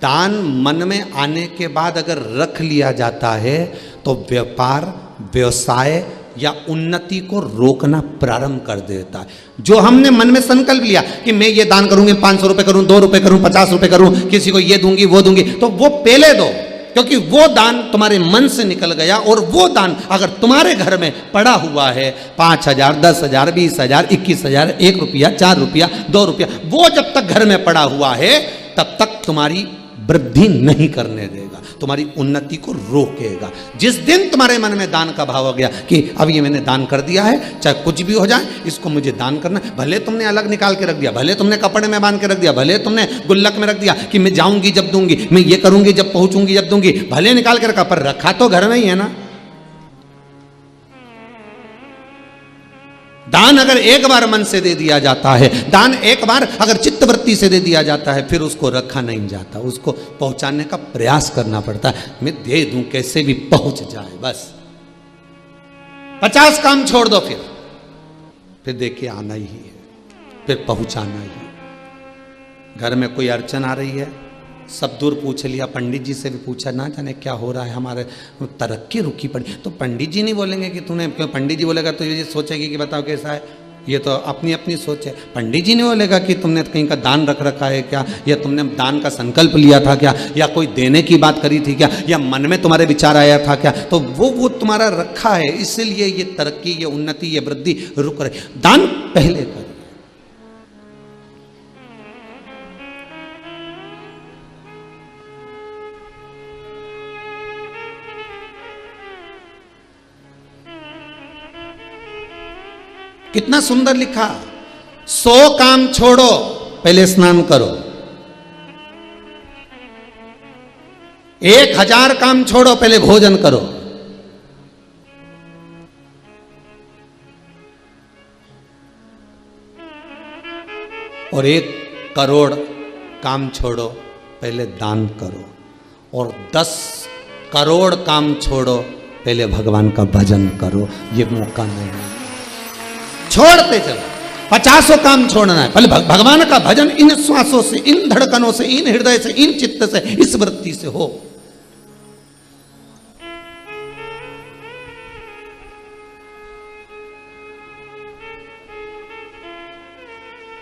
दान मन में आने के बाद अगर रख लिया जाता है तो व्यापार व्यवसाय या उन्नति को रोकना प्रारंभ कर देता है। जो हमने मन में संकल्प लिया कि मैं ये दान करूंगी, 500 रुपए करूं, 2 रुपए करूं, 50 रुपए करूं, किसी को ये दूंगी वो दूंगी, तो वो पहले दो, क्योंकि वो दान तुम्हारे मन से निकल गया। और वो दान अगर तुम्हारे घर में पड़ा हुआ है 5,000, 10,000, 20,000, 21,000, 1 रुपया, 4 रुपया, 2 रुपया, वो जब तक घर में पड़ा हुआ है तब तक तुम्हारी वृद्धि नहीं करने देगा, तुम्हारी उन्नति को रोकेगा। जिस दिन तुम्हारे मन में दान का भाव हो गया कि अब ये मैंने दान कर दिया है, चाहे कुछ भी हो जाए इसको मुझे दान करना है, भले तुमने अलग निकाल के रख दिया, भले तुमने कपड़े में बांध के रख दिया, भले तुमने गुल्लक में रख दिया कि मैं जाऊंगी जब दूंगी, मैं ये करूंगी जब पहुंचूंगी जब दूंगी, भले निकाल के रखा, पर रखा तो घर में ही है ना। दान अगर एक बार मन से दे दिया जाता है, दान एक बार अगर चित्तवृत्ति से दे दिया जाता है, फिर उसको रखा नहीं जाता, उसको पहुंचाने का प्रयास करना पड़ता है। मैं दे दूं कैसे भी पहुंच जाए, बस 50 काम छोड़ दो, फिर देखिए आना ही है, फिर पहुंचाना ही है। घर में कोई अड़चन आ रही है, सब दूर पूछ लिया, पंडित जी से भी पूछा, ना जाने क्या हो रहा है, हमारे तरक्की रुकी पड़ी, तो पंडित जी नहीं बोलेंगे कि तूने, पंडित जी बोलेगा तो ये सोचेगी कि बताओ कैसा है, ये तो अपनी अपनी सोच है। पंडित जी नहीं बोलेगा कि तुमने कहीं का दान रख रखा है क्या, या तुमने दान का संकल्प लिया था क्या, या कोई देने की बात करी थी क्या, या मन में तुम्हारे विचार आया था क्या, तो वो तुम्हारा रखा है, इसलिए ये तरक्की, ये उन्नति, ये वृद्धि रुक रही। दान पहले कर। कितना सुंदर लिखा, 100 काम छोड़ो पहले स्नान करो, 1000 काम छोड़ो पहले भोजन करो, और 1 करोड़ काम छोड़ो पहले दान करो, और 10 करोड़ काम छोड़ो पहले भगवान का भजन करो। ये मौका नहीं है, छोड़ते चलो। 50 काम छोड़ना है, पहले भगवान का भजन इन श्वासों से, इन धड़कनों से, इन हृदय से, इन चित्त से, इस वृत्ति से हो।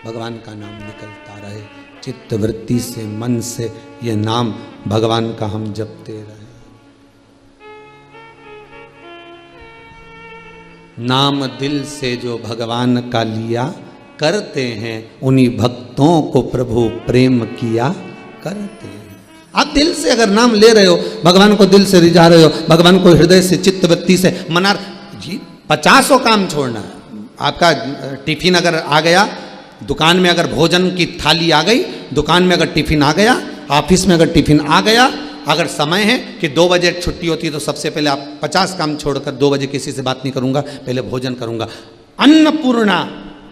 भगवान का नाम निकलता रहे चित्त वृत्ति से, मन से, ये नाम भगवान का हम जपते रहे। नाम दिल से जो भगवान का लिया करते हैं, उन्हीं भक्तों को प्रभु प्रेम किया करते हैं। आप दिल से अगर नाम ले रहे हो, भगवान को दिल से रिझा रहे हो, भगवान को हृदय से, चित्तवृत्ति से मना जी, 50 काम छोड़ना है। आपका टिफिन अगर आ गया, दुकान में अगर भोजन की थाली आ गई, दुकान में अगर टिफिन आ गया, ऑफिस में अगर टिफिन आ गया, अगर समय है कि 2 बजे छुट्टी होती है तो सबसे पहले आप 50 काम छोड़कर 2 बजे किसी से बात नहीं करूंगा, पहले भोजन करूंगा। अन्नपूर्णा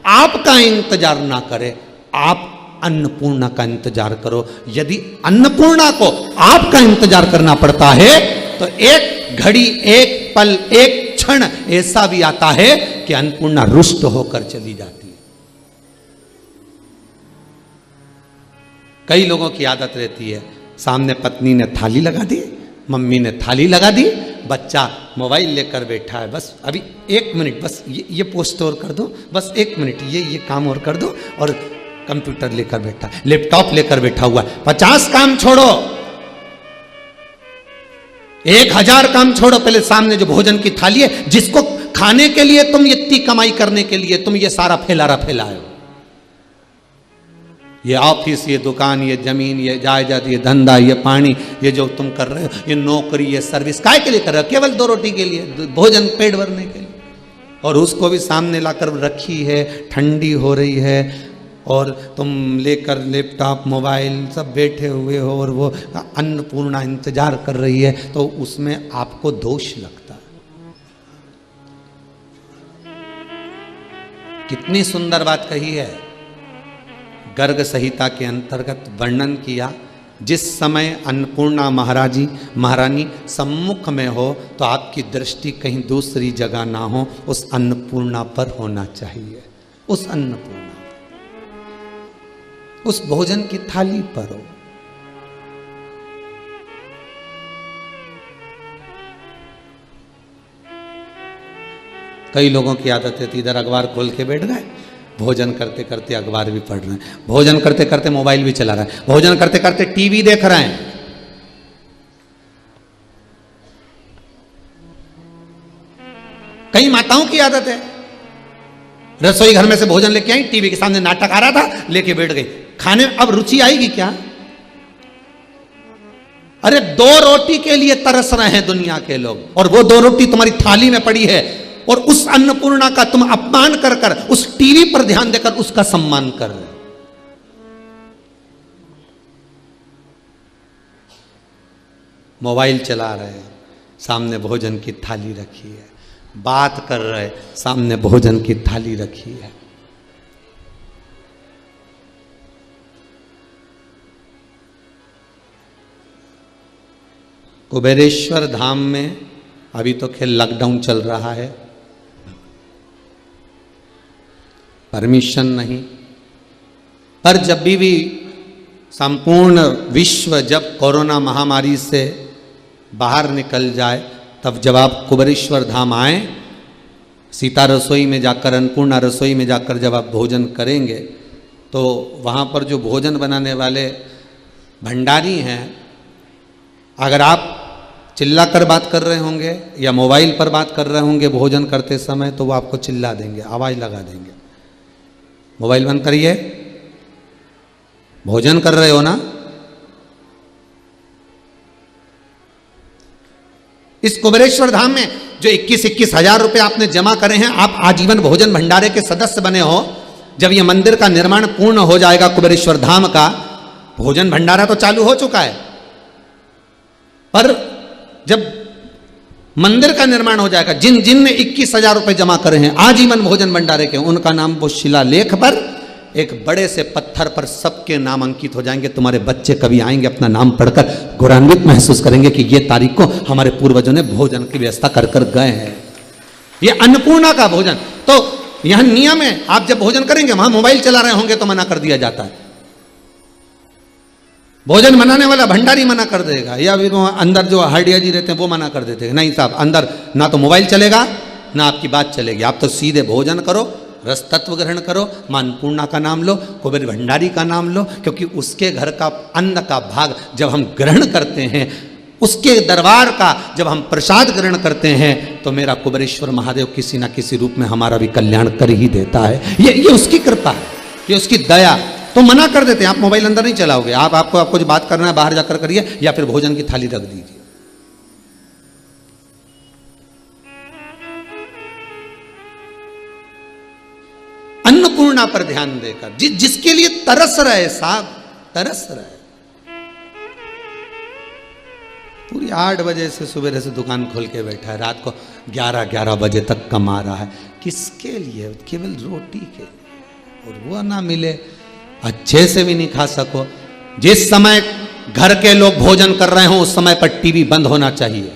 आपका इंतजार ना करे, आप अन्नपूर्णा का इंतजार करो। यदि अन्नपूर्णा को आपका इंतजार करना पड़ता है तो एक घड़ी, एक पल, एक क्षण ऐसा भी आता है कि अन्नपूर्णा रुष्ट होकर चली जाती है। कई लोगों की आदत रहती है, सामने पत्नी ने थाली लगा दी, मम्मी ने थाली लगा दी, बच्चा मोबाइल लेकर बैठा है, बस अभी 1 मिनट, बस ये पोस्ट और कर दो, बस 1 मिनट ये काम और कर दो, और कंप्यूटर लेकर बैठा, लैपटॉप लेकर बैठा हुआ है। 50 काम छोड़ो, 1000 काम छोड़ो, पहले सामने जो भोजन की थाली है, जिसको खाने के लिए तुम इतनी कमाई करने के लिए तुम ये सारा फैलाए हो, ये ऑफिस, ये दुकान, ये जमीन, ये जायदाद, ये धंधा, ये पानी, ये जो तुम कर रहे हो, ये नौकरी, ये सर्विस, काय के लिए कर रहे हो? केवल 2 रोटी के लिए, भोजन पेट भरने के लिए, और उसको भी सामने लाकर रखी है, ठंडी हो रही है, और तुम लेकर लैपटॉप, मोबाइल सब बैठे हुए हो, और वो अन्नपूर्णा इंतजार कर रही है, तो उसमें आपको दोष लगता है। कितनी सुंदर बात कही है, गर्ग संहिता के अंतर्गत वर्णन किया, जिस समय अन्नपूर्णा महारानी सम्मुख में हो तो आपकी दृष्टि कहीं दूसरी जगह ना हो, उस अन्नपूर्णा पर होना चाहिए, उस अन्नपूर्णा, उस भोजन की थाली पर हो। कई लोगों की आदत है, इधर अखबार खोल के बैठ गए, भोजन करते करते अखबार भी पढ़ रहे हैं, भोजन करते करते मोबाइल भी चला रहे हैं, भोजन करते करते टीवी देख रहे हैं। कई माताओं की आदत है, रसोई घर में से भोजन लेके आई, टीवी के सामने नाटक आ रहा था, लेके बैठ गई खाने। अब रुचि आएगी क्या? अरे 2 रोटी के लिए तरस रहे हैं दुनिया के लोग, और वो 2 रोटी तुम्हारी थाली में पड़ी है, और उस अन्नपूर्णा का तुम अपमान कर कर उस टीवी पर ध्यान देकर उसका सम्मान कर रहे हो। मोबाइल चला रहे हैं, सामने भोजन की थाली रखी है, बात कर रहे, सामने भोजन की थाली रखी है। कुबेरेश्वर धाम में अभी तो खैर लॉकडाउन चल रहा है, परमिशन नहीं, पर जब भी संपूर्ण विश्व जब कोरोना महामारी से बाहर निकल जाए, तब जब आप कुबेरेश्वर धाम आए, सीता रसोई में जाकर, अन्नपूर्णा रसोई में जाकर जब आप भोजन करेंगे, तो वहाँ पर जो भोजन बनाने वाले भंडारी हैं, अगर आप चिल्ला कर बात कर रहे होंगे या मोबाइल पर बात कर रहे होंगे भोजन करते समय, तो वो आपको चिल्ला देंगे, आवाज़ लगा देंगे, मोबाइल बंद करिए, भोजन कर रहे हो ना। इस कुबेरेश्वर धाम में जो 21-21 हजार रुपए आपने जमा करे हैं, आप आजीवन भोजन भंडारे के सदस्य बने हो। जब यह मंदिर का निर्माण पूर्ण हो जाएगा कुबेरेश्वर धाम का, भोजन भंडारा तो चालू हो चुका है, पर जब मंदिर का निर्माण हो जाएगा, जिन ने 21,000 रुपए जमा करे हैं आजीवन भोजन भंडारे के, उनका नाम वो शिलालेख पर एक बड़े से पत्थर पर सबके नाम अंकित हो जाएंगे। तुम्हारे बच्चे कभी आएंगे, अपना नाम पढ़कर गौरवान्वित महसूस करेंगे कि ये तारीख को हमारे पूर्वजों ने भोजन की व्यवस्था कर कर गए हैं। ये अन्नपूर्णा का भोजन। तो यहां नियम है, आप जब भोजन करेंगे, वहां मोबाइल चला रहे होंगे तो मना कर दिया जाता है, भोजन बनाने वाला भंडारी मना कर देगा, या फिर अंदर जो हरडिया जी रहते हैं वो मना कर देते हैं, नहीं साहब अंदर ना तो मोबाइल चलेगा ना आपकी बात चलेगी, आप तो सीधे भोजन करो, रस तत्व ग्रहण करो, मां अन्नपूर्णा का नाम लो, कुबेर भंडारी का नाम लो, क्योंकि उसके घर का अन्न का भाग जब हम ग्रहण करते हैं, उसके दरबार का जब हम प्रसाद ग्रहण करते हैं, तो मेरा कुबेरेश्वर महादेव किसी ना किसी रूप में हमारा भी कल्याण कर ही देता है। ये उसकी कृपा है, ये उसकी दया। तो मना कर देते हैं, आप मोबाइल अंदर नहीं चलाओगे, आपको जो बात करना है बाहर जाकर करिए, या फिर भोजन की थाली रख दीजिए। अन्नपूर्णा पर ध्यान देकर, जिसके लिए तरस रहे साहब, तरस रहे। पूरी 8 बजे से सुबह से दुकान खोल के बैठा है, रात को 11 बजे तक कमा रहा है, किसके लिए? केवल रोटी के लिए, और वो ना मिले, अच्छे से भी नहीं खा सको। जिस समय घर के लोग भोजन कर रहे हो उस समय पर टीवी बंद होना चाहिए।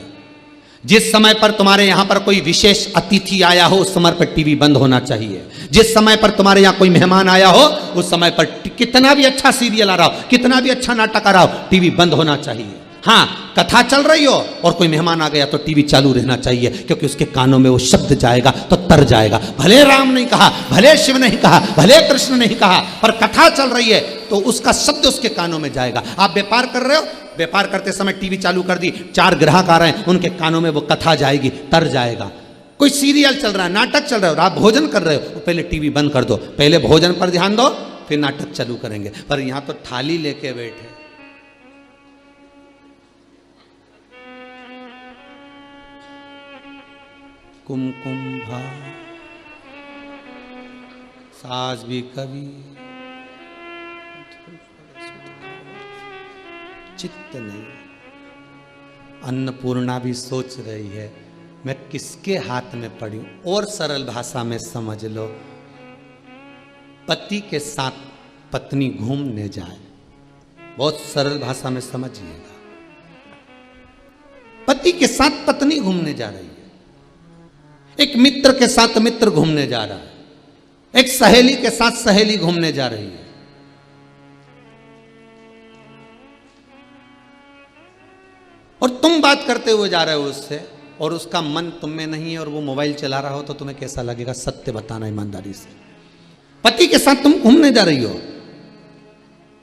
जिस समय पर तुम्हारे यहां पर कोई विशेष अतिथि आया हो उस समय पर टीवी बंद होना चाहिए। जिस समय पर तुम्हारे यहां कोई मेहमान आया हो उस समय पर कितना भी अच्छा सीरियल आ रहा हो, कितना भी अच्छा नाटक आ रहा हो, टीवी बंद होना चाहिए। हाँ, कथा चल रही हो और कोई मेहमान आ गया तो टीवी चालू रहना चाहिए, क्योंकि उसके कानों में वो शब्द जाएगा तो तर जाएगा। भले राम नहीं कहा, भले शिव नहीं कहा, भले कृष्ण नहीं कहा, पर कथा चल रही है तो उसका शब्द उसके कानों में जाएगा। आप व्यापार कर रहे हो, व्यापार करते समय टीवी चालू कर दी, 4 ग्राहक आ रहे हैं, उनके कानों में वो कथा जाएगी, तर जाएगा। कोई सीरियल चल रहा है, नाटक चल रहा है और आप भोजन कर रहे हो, तो पहले टीवी बंद कर दो, पहले भोजन पर ध्यान दो, फिर नाटक चालू करेंगे। पर यहां तो थाली लेके बैठे, कुमकुम भा सास भी कभी चित्त नहीं। अन्नपूर्णा भी सोच रही है मैं किसके हाथ में पड़ी हूं। और सरल भाषा में समझ लो, पति के साथ पत्नी घूमने जाए, बहुत सरल भाषा में समझिएगा। पति के साथ पत्नी घूमने जा रही है, एक मित्र के साथ मित्र घूमने जा रहा है, एक सहेली के साथ सहेली घूमने जा रही है। और तुम बात करते हुए जा रहे हो उससे, और उसका मन तुम में नहीं है और वो मोबाइल चला रहा हो, तो तुम्हें कैसा लगेगा? सत्य बताना ईमानदारी से। पति के साथ तुम घूमने जा रही हो,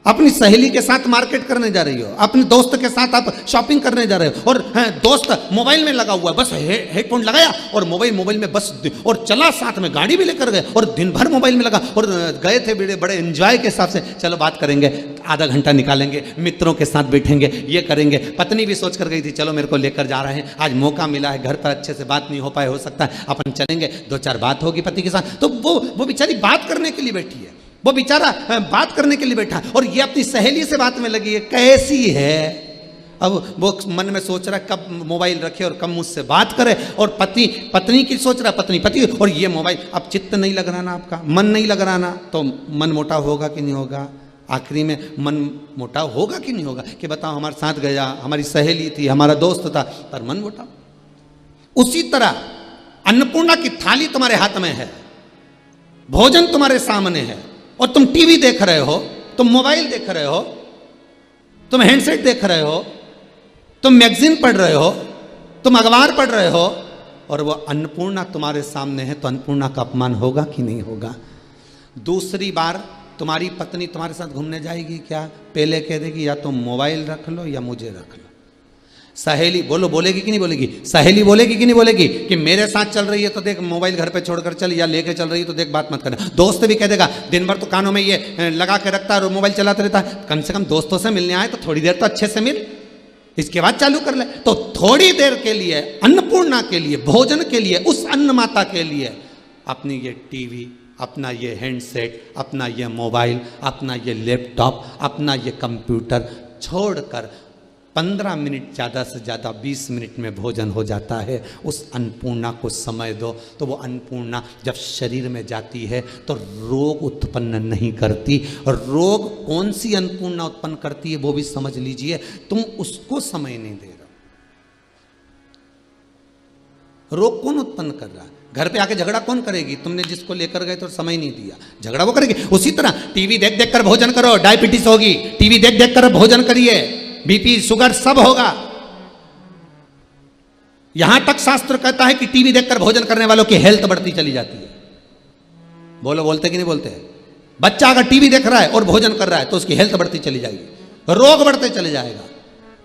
अपनी सहेली के साथ मार्केट करने जा रही हो, अपने दोस्त के साथ आप शॉपिंग करने जा रहे हो, और दोस्त मोबाइल में लगा हुआ है, बस हेडफोन लगाया और मोबाइल में बस, और चला, साथ में गाड़ी भी लेकर गए और दिन भर मोबाइल में लगा, और गए थे बड़े एंजॉय के हिसाब से, चलो बात करेंगे, आधा घंटा निकालेंगे, मित्रों के साथ बैठेंगे, ये करेंगे। पत्नी भी सोच कर गई थी चलो मेरे को लेकर जा रहे हैं, आज मौका मिला है, घर पर अच्छे से बात नहीं हो पाए, हो सकता है अपन चलेंगे, 2-4 बात होगी पति के साथ। तो वो बेचारी बात करने के लिए बैठी है, वो बेचारा बात करने के लिए बैठा, और ये अपनी सहेली से बात में लगी है, कैसी है। अब वो मन में सोच रहा है कब मोबाइल रखे और कब मुझसे बात करे, और पत्नी की सोच रहा है, पति, और ये मोबाइल। अब चित्त नहीं लग रहा ना, आपका मन नहीं लग रहा ना, तो मन मोटा होगा कि नहीं होगा? आखिरी में मन मोटा होगा कि नहीं होगा? कि बताओ, हमारे साथ गया, हमारी सहेली थी, हमारा दोस्त था, पर मन मोटा। उसी तरह अन्नपूर्णा की थाली तुम्हारे हाथ में है, भोजन तुम्हारे सामने है, और तुम टीवी देख रहे हो, तुम मोबाइल देख रहे हो, तुम हैंडसेट देख रहे हो, तुम मैगजीन पढ़ रहे हो, तुम अखबार पढ़ रहे हो, और वो अन्नपूर्णा तुम्हारे सामने है, तो अन्नपूर्णा का अपमान होगा कि नहीं होगा? दूसरी बार तुम्हारी पत्नी तुम्हारे साथ घूमने जाएगी क्या? पहले कह देगी या तो मोबाइल रख लो या मुझे रख लो। सहेली बोलेगी कि नहीं बोलेगी? सहेली बोलेगी कि नहीं बोलेगी कि मेरे साथ चल रही है तो देख मोबाइल घर पे छोड़कर चल, या लेके चल रही है तो देख बात मत करना। दोस्त भी कह देगा, दिन भर तो कानों में ये लगा के रखता है और मोबाइल चलाते रहता है, कम से कम दोस्तों से मिलने आए तो थोड़ी देर तो अच्छे से मिल, इसके बाद चालू कर ले। तो थोड़ी देर के लिए, अन्नपूर्णा के लिए, भोजन के लिए, उस अन्न माता के लिए अपनी ये टीवी, अपना ये हैंडसेट, अपना ये मोबाइल, अपना ये लैपटॉप, अपना ये कंप्यूटर छोड़कर 15 मिनट, ज़्यादा से ज़्यादा 20 मिनट में भोजन हो जाता है। उस अन्नपूर्णा को समय दो, तो वो अन्नपूर्णा जब शरीर में जाती है तो रोग उत्पन्न नहीं करती। और रोग कौन सी अन्नपूर्णा उत्पन्न करती है वो भी समझ लीजिए, तुम उसको समय नहीं दे रहे। रोग कौन उत्पन्न कर रहा है? घर पे आके झगड़ा कौन करेगी? तुमने जिसको लेकर गए तो समय नहीं दिया, झगड़ा वो करेगी। उसी तरह टीवी देख देख कर भोजन करो, डायबिटीज होगी। टीवी देख देख कर भोजन करिए, बीपी शुगर सब होगा। यहां तक शास्त्र कहता है कि टीवी देखकर भोजन करने वालों की हेल्थ बढ़ती चली जाती है। बोलते कि नहीं बोलते? बच्चा अगर टीवी देख रहा है और भोजन कर रहा है तो उसकी हेल्थ बढ़ती चली जाएगी, रोग बढ़ते चले जाएगा।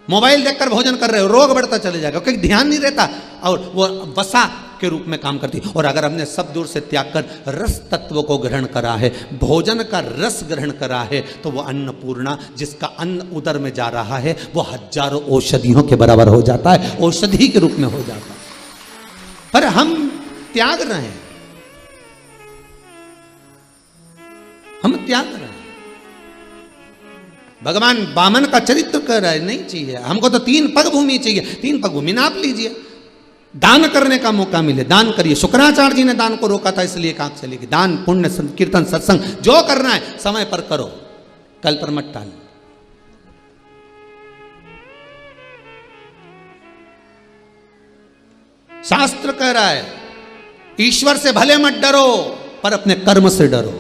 मोबाइल देखकर भोजन कर रहे हो, रोग बढ़ता चले जाएगा, क्योंकि ध्यान नहीं रहता, और वो वसा के रूप में काम करती। और अगर हमने सब दूर से त्याग कर रस तत्व को ग्रहण करा है, भोजन का रस ग्रहण करा है, तो वो अन्नपूर्णा, जिसका अन्न उदर में जा रहा है, वो हजारों औषधियों के बराबर हो जाता है, औषधि के रूप में हो जाता है। पर हम त्याग रहे हैं, हम त्याग रहे हैं। भगवान वामन का चरित्र कर रहा है, नहीं चाहिए हमको तो 3 पग भूमि चाहिए। 3 पग भूमि नाप लीजिए, दान करने का मौका मिले दान करिए। शुक्राचार्य जी ने दान को रोका था, इसलिए कहा चलेगी दान, पुण्य, कीर्तन, सत्संग जो करना है समय पर करो, कल पर मत टालो। शास्त्र कह रहा है ईश्वर से भले मत डरो पर अपने कर्म से डरो।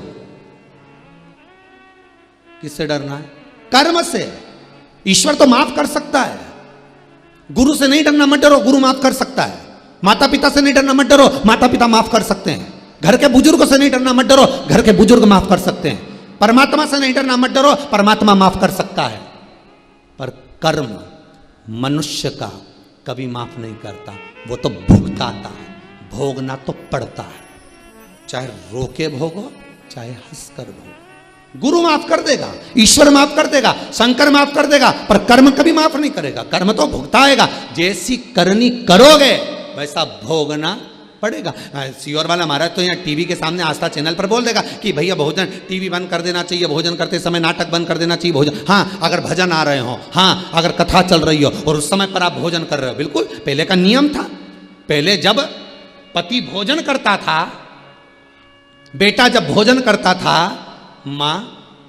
किससे डरना है? कर्म से। ईश्वर तो माफ कर सकता है, गुरु से नहीं डरना, मत डरो, गुरु माफ कर सकता है। माता पिता से नहीं डरना, मत डरो, माता पिता माफ कर सकते हैं। घर के बुजुर्गों से नहीं डरना, मत डरो, घर के बुजुर्ग माफ कर सकते हैं। परमात्मा से नहीं डरना, मत डरो, परमात्मा माफ कर सकता है। पर कर्म मनुष्य का कभी माफ नहीं करता, वो तो भुगताता है, भोगना तो पड़ता है। चाहे रोके भोगो, चाहे हंस कर भोगो। गुरु माफ कर देगा, ईश्वर माफ कर देगा, शंकर माफ कर देगा, पर कर्म कभी माफ नहीं करेगा। कर्म तो भुगताएगा। जैसी करनी करोगे वैसा भोगना पड़ेगा। सियोर वाला महाराज तो यहाँ टीवी के सामने आस्था चैनल पर बोल देगा कि भैया भोजन टीवी बंद कर देना चाहिए, भोजन करते समय नाटक बंद कर देना चाहिए, भोजन, हाँ अगर भजन आ रहे हो, हाँ अगर कथा चल रही हो और उस समय पर आप भोजन कर रहे हो। बिल्कुल पहले का नियम था। पहले जब पति भोजन करता था, बेटा जब भोजन करता था, माँ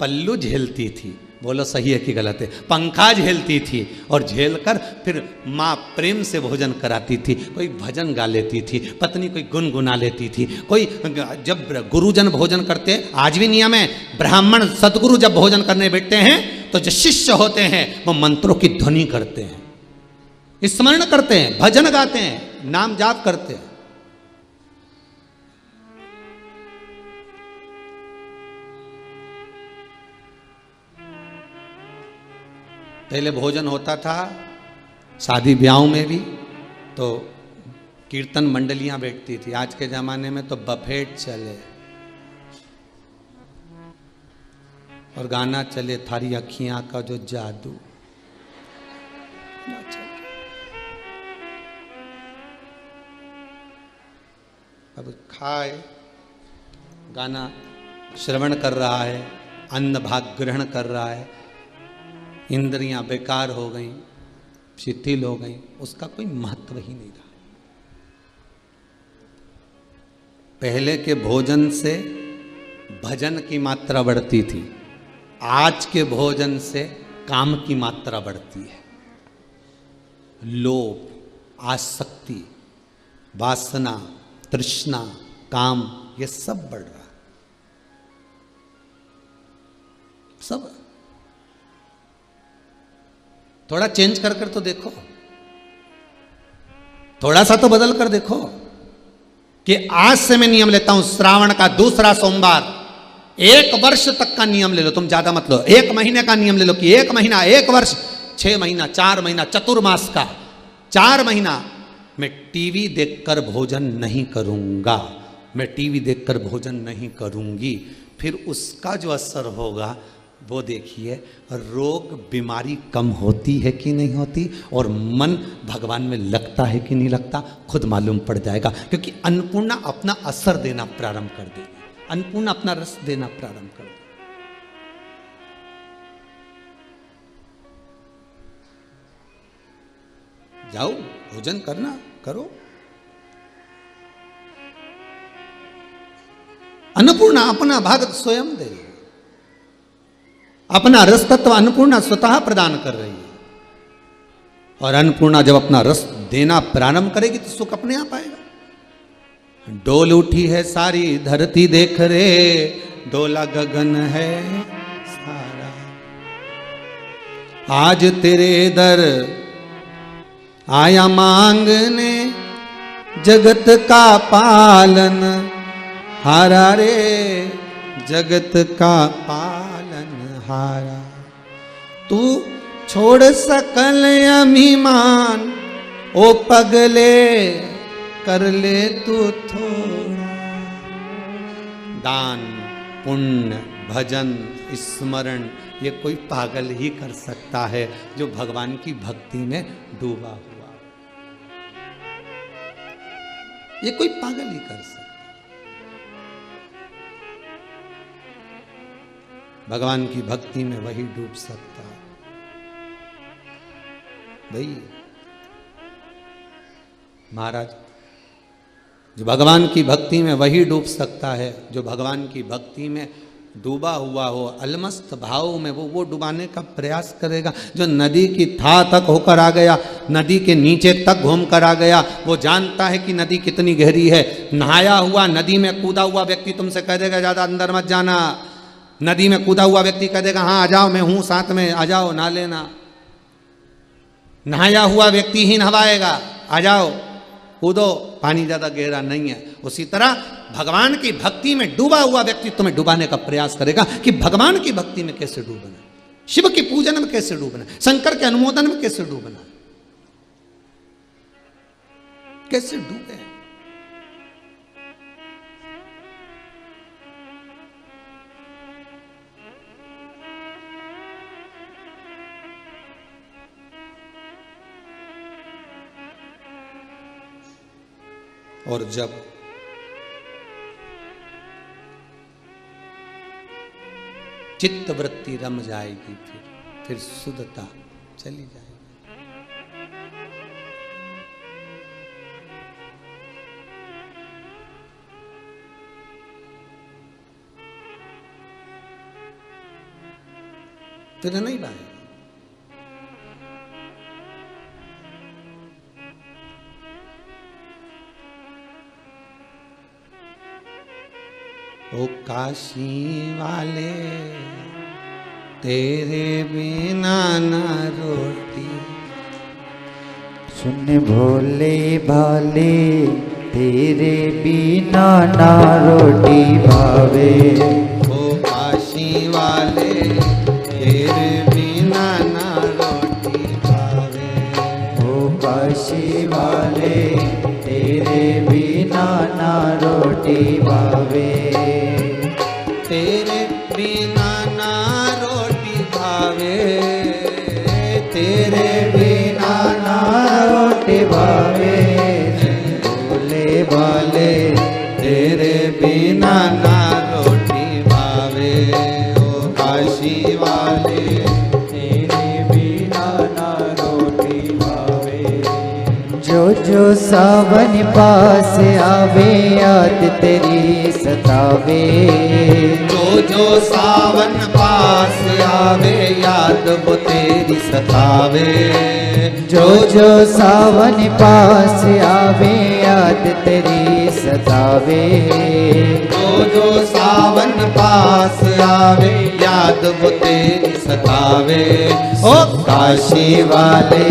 पल्लू झेलती थी। बोलो सही है कि गलत है? पंखा झेलती थी और झेलकर फिर माँ प्रेम से भोजन कराती थी। कोई भजन गा लेती थी, पत्नी कोई गुनगुना लेती थी, कोई जब गुरुजन भोजन करते, आज भी नियम है, ब्राह्मण सदगुरु जब भोजन करने बैठते हैं तो जो शिष्य होते हैं वो मंत्रों की ध्वनि करते हैं, स्मरण करते हैं, भजन गाते हैं, नाम जाप करते हैं। पहले भोजन होता था शादी ब्याहों में भी तो कीर्तन मंडलियां बैठती थी। आज के ज़माने में तो बफेट चले और गाना चले, थारी अखियां का जो जादू। अब खाए, गाना श्रवण कर रहा है, अन्न भाग ग्रहण कर रहा है, इंद्रियां बेकार हो गई, शिथिल हो गई, उसका कोई महत्व ही नहीं रहा। पहले के भोजन से भजन की मात्रा बढ़ती थी, आज के भोजन से काम की मात्रा बढ़ती है। लोभ, आसक्ति, वासना, तृष्णा, काम, ये सब बढ़ रहा, सब। थोड़ा चेंज कर कर तो देखो, थोड़ा सा तो बदल कर देखो कि आज से मैं नियम लेता हूं, श्रावण का दूसरा सोमवार 1 वर्ष तक का नियम ले लो, तुम ज्यादा मत लो, 1 महीने का नियम ले लो कि 1 महीना, 1 वर्ष, 6 महीना, 4 महीना, चतुर्मास का 4 महीना मैं टीवी देखकर भोजन नहीं करूंगा, मैं टीवी देखकर भोजन नहीं करूंगी। फिर उसका जो असर होगा वो देखिए, रोग बीमारी कम होती है कि नहीं होती, और मन भगवान में लगता है कि नहीं लगता, खुद मालूम पड़ जाएगा। क्योंकि अन्नपूर्णा अपना असर देना प्रारंभ कर देगी, अन्नपूर्णा अपना रस देना प्रारंभ कर देगी। जाओ भोजन करना, करो। अन्नपूर्णा अपना भाग स्वयं दे, अपना रस तत्व अन्नपूर्णा स्वतः प्रदान कर रही है। और अन्नपूर्णा जब अपना रस देना प्रारंभ करेगी तो सुख अपने आप आएगा। डोल उठी है सारी धरती देख रे, डोला गगन है सारा, आज तेरे दर आया मांगने, जगत का पालन हारा रे, जगत का पालन हारा। तू छोड़ सकल अभिमान, ओ पगले कर ले तू थोड़ा। दान, पुण्य, भजन, स्मरण, ये कोई पागल ही कर सकता है जो भगवान की भक्ति में डूबा हुआ। ये कोई पागल ही कर सकता। भगवान की भक्ति में वही डूब सकता है भाई। महाराज, जो भगवान की भक्ति में वही डूब सकता है जो भगवान की भक्ति में डूबा हुआ हो अलमस्त भाव में वो डुबाने का प्रयास करेगा। जो नदी की था तक होकर आ गया, नदी के नीचे तक घूम कर आ गया, वो जानता है कि नदी कितनी गहरी है। नहाया हुआ नदी में कूदा हुआ व्यक्ति तुमसे कह देगा ज़्यादा अंदर मत जाना। नदी में कूदा हुआ व्यक्ति कह देगा हाँ आ जाओ, मैं हूँ साथ में, आ जाओ नहा लेना। नहाया हुआ व्यक्ति ही नहवाएगा, आ जाओ कूदो, पानी ज़्यादा गहरा नहीं है। उसी तरह भगवान की भक्ति में डूबा हुआ व्यक्ति तुम्हें डुबाने का प्रयास करेगा कि भगवान की भक्ति में कैसे डूबना, शिव के पूजन में कैसे डूबना, शंकर के अनुमोदन में कैसे डूबना, कैसे डूबे। और जब चित्त वृत्ति रम जाएगी, फिर शुद्धता चली जाएगी। फिर नहीं पाएगा। ओ काशी वाले तेरे बिना ना रोटी, सुन भोले भाले तेरे बिना ना रोटी भावे। ओ काशी वाले तेरे बिना ना रोटी भावे। ओ काशी वाले तेरे बिना ना रोटी भावे। तेरे बिना ना रोटी भावे, तेरे बिना ना रोटी भावे। भोले भाले तेरे बिना ना रोटी भावे। ओ काशी वाले तेरे बिना ना रोटी भावे। जो सावन पास आवे याद तेरी सतावे। जो सावन पास आवे याद वो तेरी सतावे। जो सावन पास आवे याद तेरी सतावे। जो सावन पास आवे याद वो तेरी सतावे। ओ काशी वाले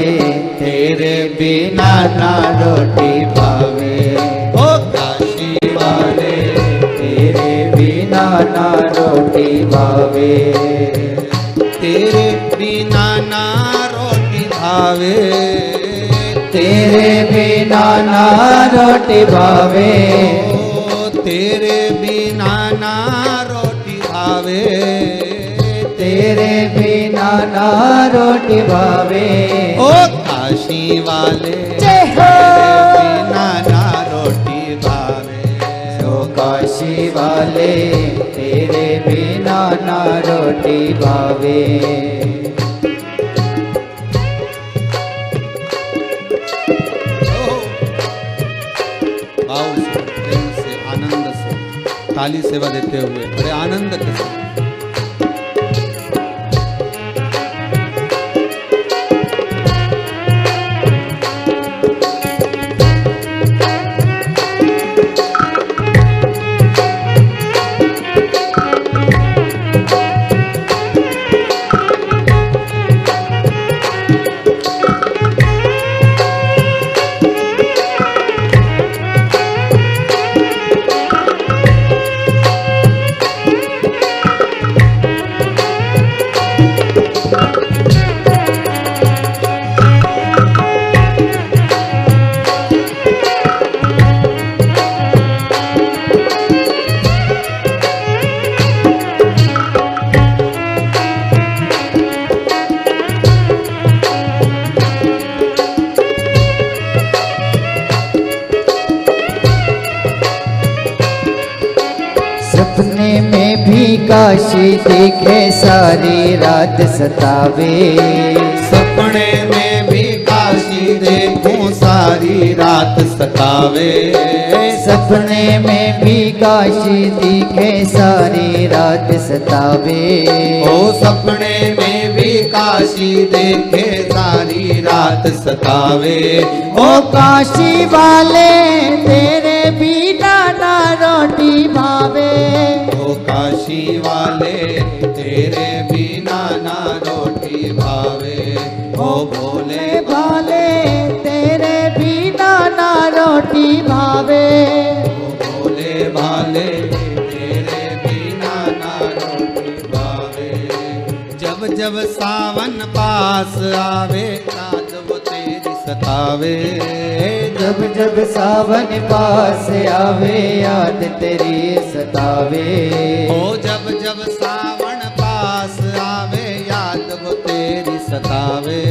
तेरे बिना ना रोटी भावे। ओ काशी वाले तेरे बिना ना रोटी भावे। तेरे बिना ना रोटी भावे। तेरे बिना ना रोटी भावे। ओ तेरे बिना ना रोटी भावे। तेरे बिना ना रोटी भावे। ओ काशी वाले जय हो। तेरे बिना ना रोटी भावे। ओ काशी वाले तेरे बिना ना रोटी भावे। भाव से, प्रेम से, आनंद से ताली सेवा देते हुए बड़े आनंद के साथ सपने में भी काशी देखे सारी रात सतावे। सपने में भी काशी देखूं सारी रात सतावे। सपने में भी काशी दिखे सारी रात सतावे। ओ सपने में भी काशी देखे सारी रात सतावे। ओ काशी वाले तेरे बिना ना रोटी भावे। ओ काशी वाले तेरे बिना ना रोटी भावे। ओ भोले भाले तेरे बिना ना रोटी भावे। ओ भोले भाले तेरे बिना ना रोटी भावे। जब जब सावन पास आवे याद वो तेरी सतावे। जब जब सावन पास आवे याद तेरी सतावे। ओ जब जब सावन पास आवे याद वो तेरी सतावे।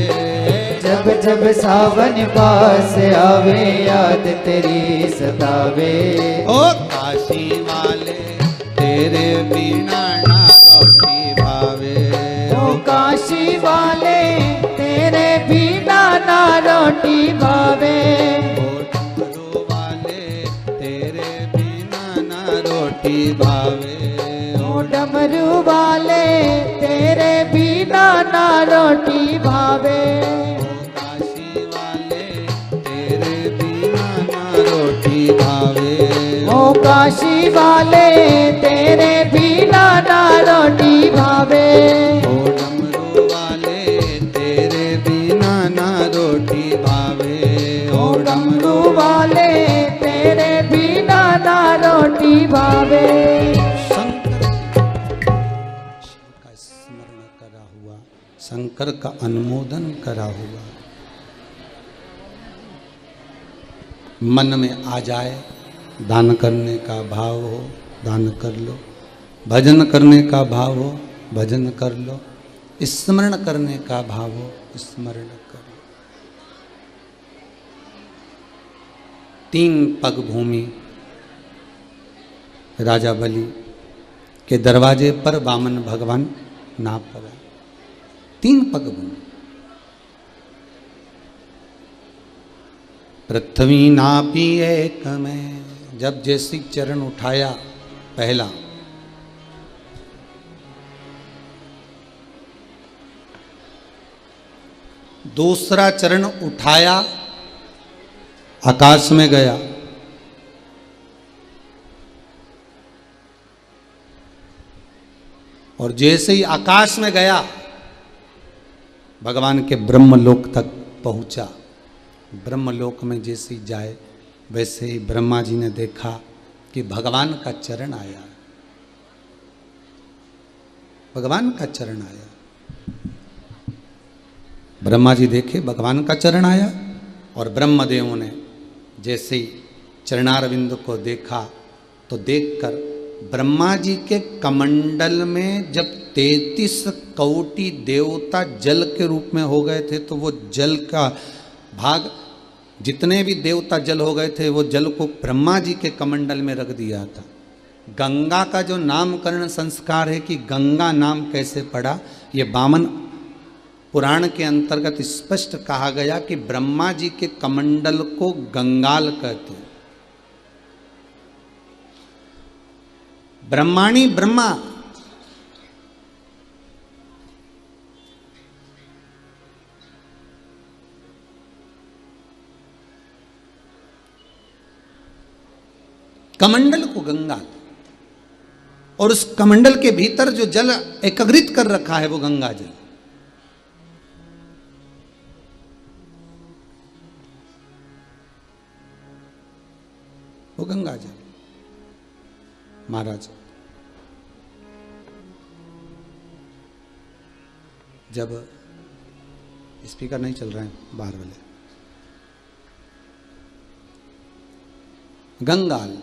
जब जब सावन पास आवे याद तेरी सतावे। ओ काशी वाले तेरे बिना ना रोटी भावे। ओ काशी वाले तेरे बिना ना रोटी भावे। ओ डमरू वाले तेरे बिना ना रोटी भावे। ओ डमरू वाले तेरे बिना ना रोटी भावे। काशी वाले तेरे बिना ना रोटी भावे। ओ काशी वाले तेरे बिना ना रोटी भावे। ओ डमरू वाले तेरे बिना ना रोटी भावे। ओ डमरू वाले तेरे बिना ना रोटी भावे। का स्मरण करा हुआ, शंकर का अनुमोदन करा हुआ मन में आ जाए। दान करने का भाव हो दान कर लो, भजन करने का भाव हो भजन कर लो, स्मरण करने का भाव हो स्मरण कर लो। 3 पग भूमि राजा बलि के दरवाजे पर वामन भगवान नाप पड़ा। 3 पग भूमि। पृथ्वी नापी एक में, जब जैसी चरण उठाया पहला, दूसरा चरण उठाया आकाश में गया, और जैसे ही आकाश में गया भगवान के ब्रह्मलोक तक पहुंचा। ब्रह्मलोक में जैसे ही जाए वैसे ही ब्रह्मा जी ने देखा कि भगवान का चरण आया, भगवान का चरण आया। ब्रह्मा जी देखे भगवान का चरण आया, और ब्रह्मदेव ने जैसे ही चरणारविंद को देखा तो देखकर ब्रह्मा जी के कमंडल में जब 33 कोटि देवता जल के रूप में हो गए थे, तो वो जल का भाग, जितने भी देवता जल हो गए थे वो जल को ब्रह्मा जी के कमंडल में रख दिया था। गंगा का जो नामकरण संस्कार है कि गंगा नाम कैसे पड़ा, ये वामन पुराण के अंतर्गत स्पष्ट कहा गया कि ब्रह्मा जी के कमंडल को गंगाल कहते हैं। ब्रह्माणी ब्रह्मा, कमंडल को गंगा, और उस कमंडल के भीतर जो जल एकत्रित कर रखा है वो गंगा जल। वो गंगा जल। महाराज जब स्पीकर नहीं चल रहे हैं बाहर वाले, गंगाल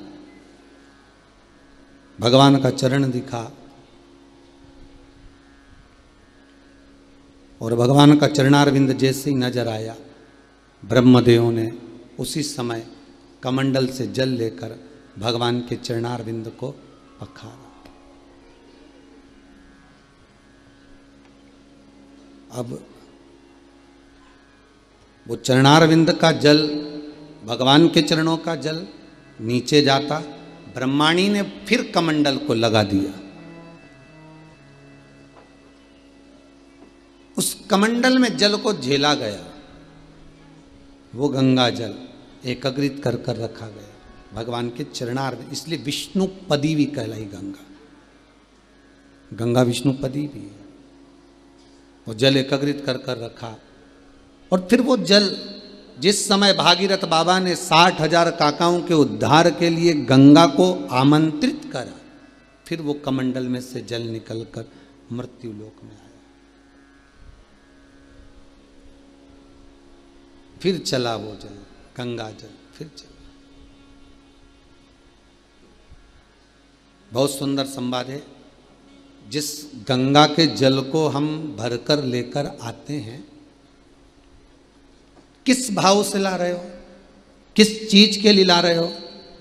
भगवान का चरण दिखा, और भगवान का चरणारविंद जैसे ही नजर आया, ब्रह्मदेव ने उसी समय कमंडल से जल लेकर भगवान के चरणारविंद को पखारा। अब वो चरणारविंद का जल, भगवान के चरणों का जल नीचे जाता, ब्रह्माणी ने फिर कमंडल को लगा दिया। उस कमंडल में जल को झेला गया, वो गंगा जल एकत्रित कर कर रखा गया भगवान के चरणार्थ। इसलिए विष्णु पदी भी कहलाई गंगा। गंगा विष्णु पदी भी है। वो जल एकत्रित कर कर रखा, और फिर वो जल जिस समय भागीरथ बाबा ने 60,000 काकाओं के उद्धार के लिए गंगा को आमंत्रित करा, फिर वो कमंडल में से जल निकलकर मृत्यु लोक में आया। फिर चला वो जल, गंगा जल फिर चला। बहुत सुंदर संवाद है। जिस गंगा के जल को हम भरकर लेकर आते हैं, किस भाव से ला रहे हो, किस चीज के लिए ला रहे हो,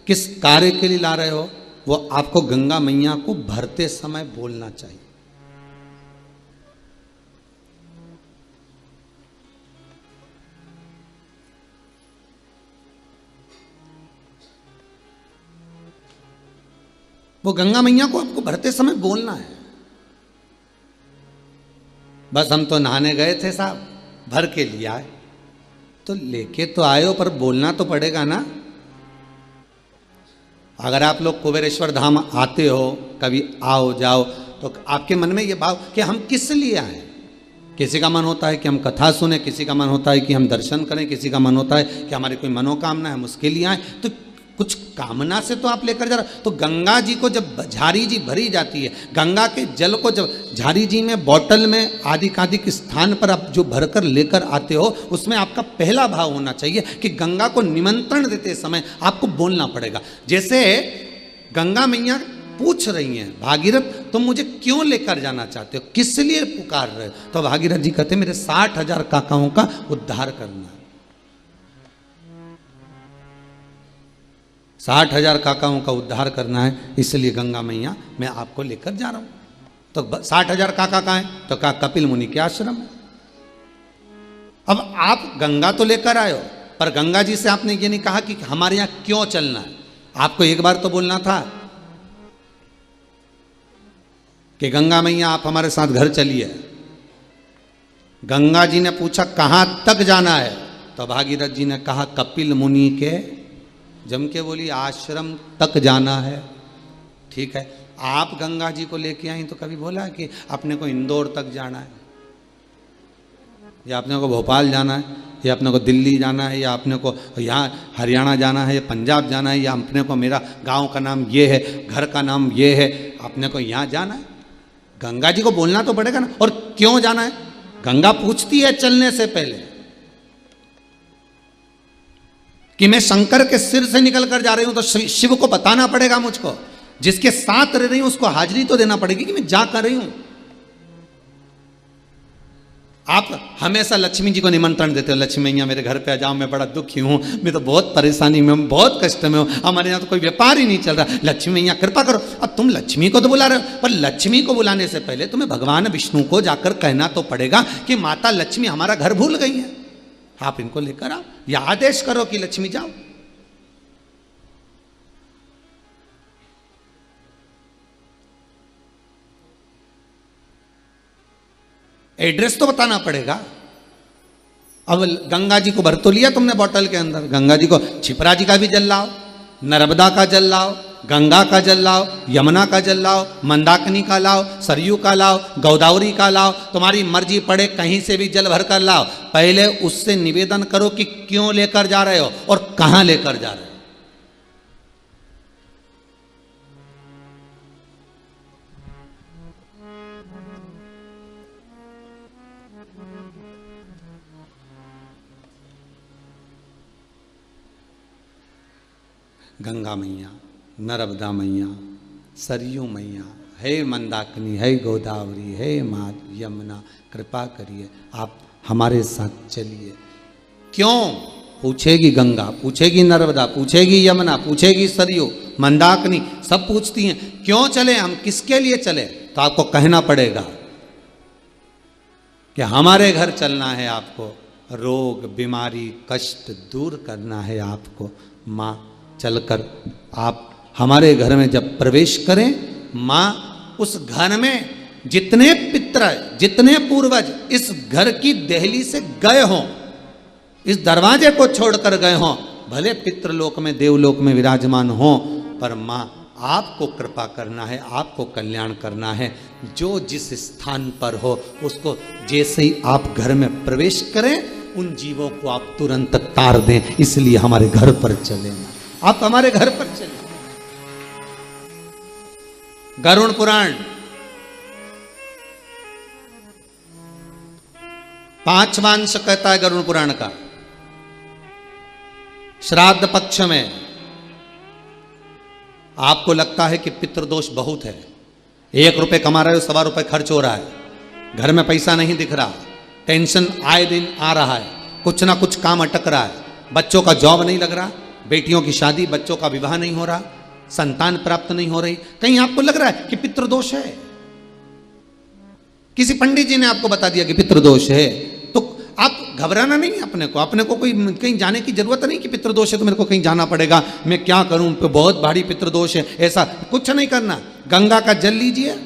किस कार्य के लिए ला रहे हो, वो आपको गंगा मैया को भरते समय बोलना चाहिए। वो गंगा मैया को आपको भरते समय बोलना है। बस हम तो नहाने गए थे साहब, भर के लिए आए, तो लेके तो आए हो, पर बोलना तो पड़ेगा ना। अगर आप लोग कुबेरेश्वर धाम आते हो, कभी आओ जाओ, तो आपके मन में ये भाव कि हम किस लिए आए। किसी का मन होता है कि हम कथा सुने, किसी का मन होता है कि हम दर्शन करें, किसी का मन होता है कि हमारी कोई मनोकामना है, हम उसके लिए आए। तो कुछ कामना से तो आप लेकर जा रहे। तो गंगा जी को जब झारी जी भरी जाती है, गंगा के जल को जब झारी जी में, बॉटल में, आदिक स्थान पर आप जो भरकर लेकर आते हो, उसमें आपका पहला भाव होना चाहिए कि गंगा को निमंत्रण देते समय आपको बोलना पड़ेगा। जैसे गंगा मैया पूछ रही हैं, भागीरथ तुम मुझे क्यों लेकर जाना चाहते हो, किस लिए पुकार रहे हो? तो भागीरथ जी कहते मेरे 60,000 काकाओं का उद्धार करना है। 60,000 काकाओं का उद्धार करना है, इसलिए गंगा मैया मैं आपको लेकर जा रहा हूं। तो 60,000 काका कहाँ हैं? तो कहा कपिल मुनि के आश्रम में। अब आप गंगा तो लेकर आए हो, पर गंगा जी से आपने ये नहीं कहा कि हमारे यहां क्यों चलना है। आपको एक बार तो बोलना था कि गंगा मैया आप हमारे साथ घर चलिए। गंगा जी ने पूछा कहां तक जाना है, तो भागीरथ जी ने कहा कपिल मुनि के, जम के बोली आश्रम तक जाना है। ठीक है, आप गंगा जी को लेके आई तो कभी बोला कि अपने को इंदौर तक जाना है, या अपने को भोपाल जाना है, या अपने को दिल्ली जाना है, या अपने को यहाँ हरियाणा जाना है, या पंजाब जाना है, या अपने को मेरा गांव का नाम ये है, घर का नाम ये है, अपने को यहाँ जाना है। गंगा जी को बोलना तो पड़ेगा ना। और क्यों जाना है? गंगा पूछती है चलने से पहले कि मैं शंकर के सिर से निकल कर जा रही हूं, तो शिव को बताना पड़ेगा मुझको। जिसके साथ रह रही हूं उसको हाजिरी तो देना पड़ेगी कि मैं जा कर रही हूं। आप हमेशा लक्ष्मी जी को निमंत्रण देते हो, लक्ष्मी मैया मेरे घर पे आ जाओ, मैं बड़ा दुखी हूं, मैं तो बहुत परेशानी में हूं, बहुत कष्ट में हूं, हमारे यहाँ तो कोई व्यापार ही नहीं चल रहा, लक्ष्मी मैया कृपा करो। अब तुम लक्ष्मी को तो बुला रहे हो, पर लक्ष्मी को बुलाने से पहले तुम्हें भगवान विष्णु को जाकर कहना तो पड़ेगा कि माता लक्ष्मी हमारा घर भूल गई है, आप इनको लेकर आओ, या आदेश करो कि लक्ष्मी जाओ। एड्रेस तो बताना पड़ेगा। अब गंगा जी को भर तो लिया तुमने बॉटल के अंदर, गंगा जी को छिपरा जी का भी जल लाओ, नर्मदा का जल लाओ, गंगा का जल लाओ, यमुना का जल लाओ, मंदाकिनी का लाओ, सरयू का लाओ, गोदावरी का लाओ, तुम्हारी मर्जी पड़े कहीं से भी जल भर कर लाओ। पहले उससे निवेदन करो कि क्यों लेकर जा रहे हो और कहां लेकर जा रहे हो। गंगा मैया, नर्मदा मैया, सरयू मैया, हे मंदाकिनी, हे गोदावरी, हे माँ यमुना, कृपा करिए आप हमारे साथ चलिए। क्यों पूछेगी गंगा, पूछेगी नर्मदा, पूछेगी यमुना, पूछेगी सरयू, मंदाकिनी, सब पूछती हैं क्यों चले, हम किसके लिए चले। तो आपको कहना पड़ेगा कि हमारे घर चलना है, आपको रोग बीमारी कष्ट दूर करना है आपको। माँ चलकर आप हमारे घर में जब प्रवेश करें, माँ उस घर में जितने पितर, जितने पूर्वज इस घर की देहली से गए हों, इस दरवाजे को छोड़कर गए हों, भले पितृलोक में देवलोक में विराजमान हों, पर माँ आपको कृपा करना है, आपको कल्याण करना है। जो जिस स्थान पर हो उसको जैसे ही आप घर में प्रवेश करें, उन जीवों को आप तुरंत तार दें। इसलिए हमारे घर पर चले, आप हमारे घर पर चले। गरुड़ पुराण 5वां अंश कहता है गरुड़ पुराण का, श्राद्ध पक्ष में आपको लगता है कि पितृदोष बहुत है, 1 रुपए कमा रहे हो, 1.25 रुपए खर्च हो रहा है, घर में पैसा नहीं दिख रहा, टेंशन आए दिन आ रहा है, कुछ ना कुछ काम अटक रहा है, बच्चों का जॉब नहीं लग रहा, बेटियों की शादी, बच्चों का विवाह नहीं हो रहा, संतान प्राप्त नहीं हो रही, कहीं आपको लग रहा है कि पितृदोष है। किसी पंडित जी ने आपको बता दिया कि पितृदोष है, तो आप घबराना नहीं, अपने को कोई कहीं जाने की जरूरत नहीं कि पितृदोष है तो मेरे को कहीं जाना पड़ेगा, मैं क्या करूं, बहुत भारी पितृदोष है, ऐसा कुछ नहीं करना। गंगा का जल लीजिए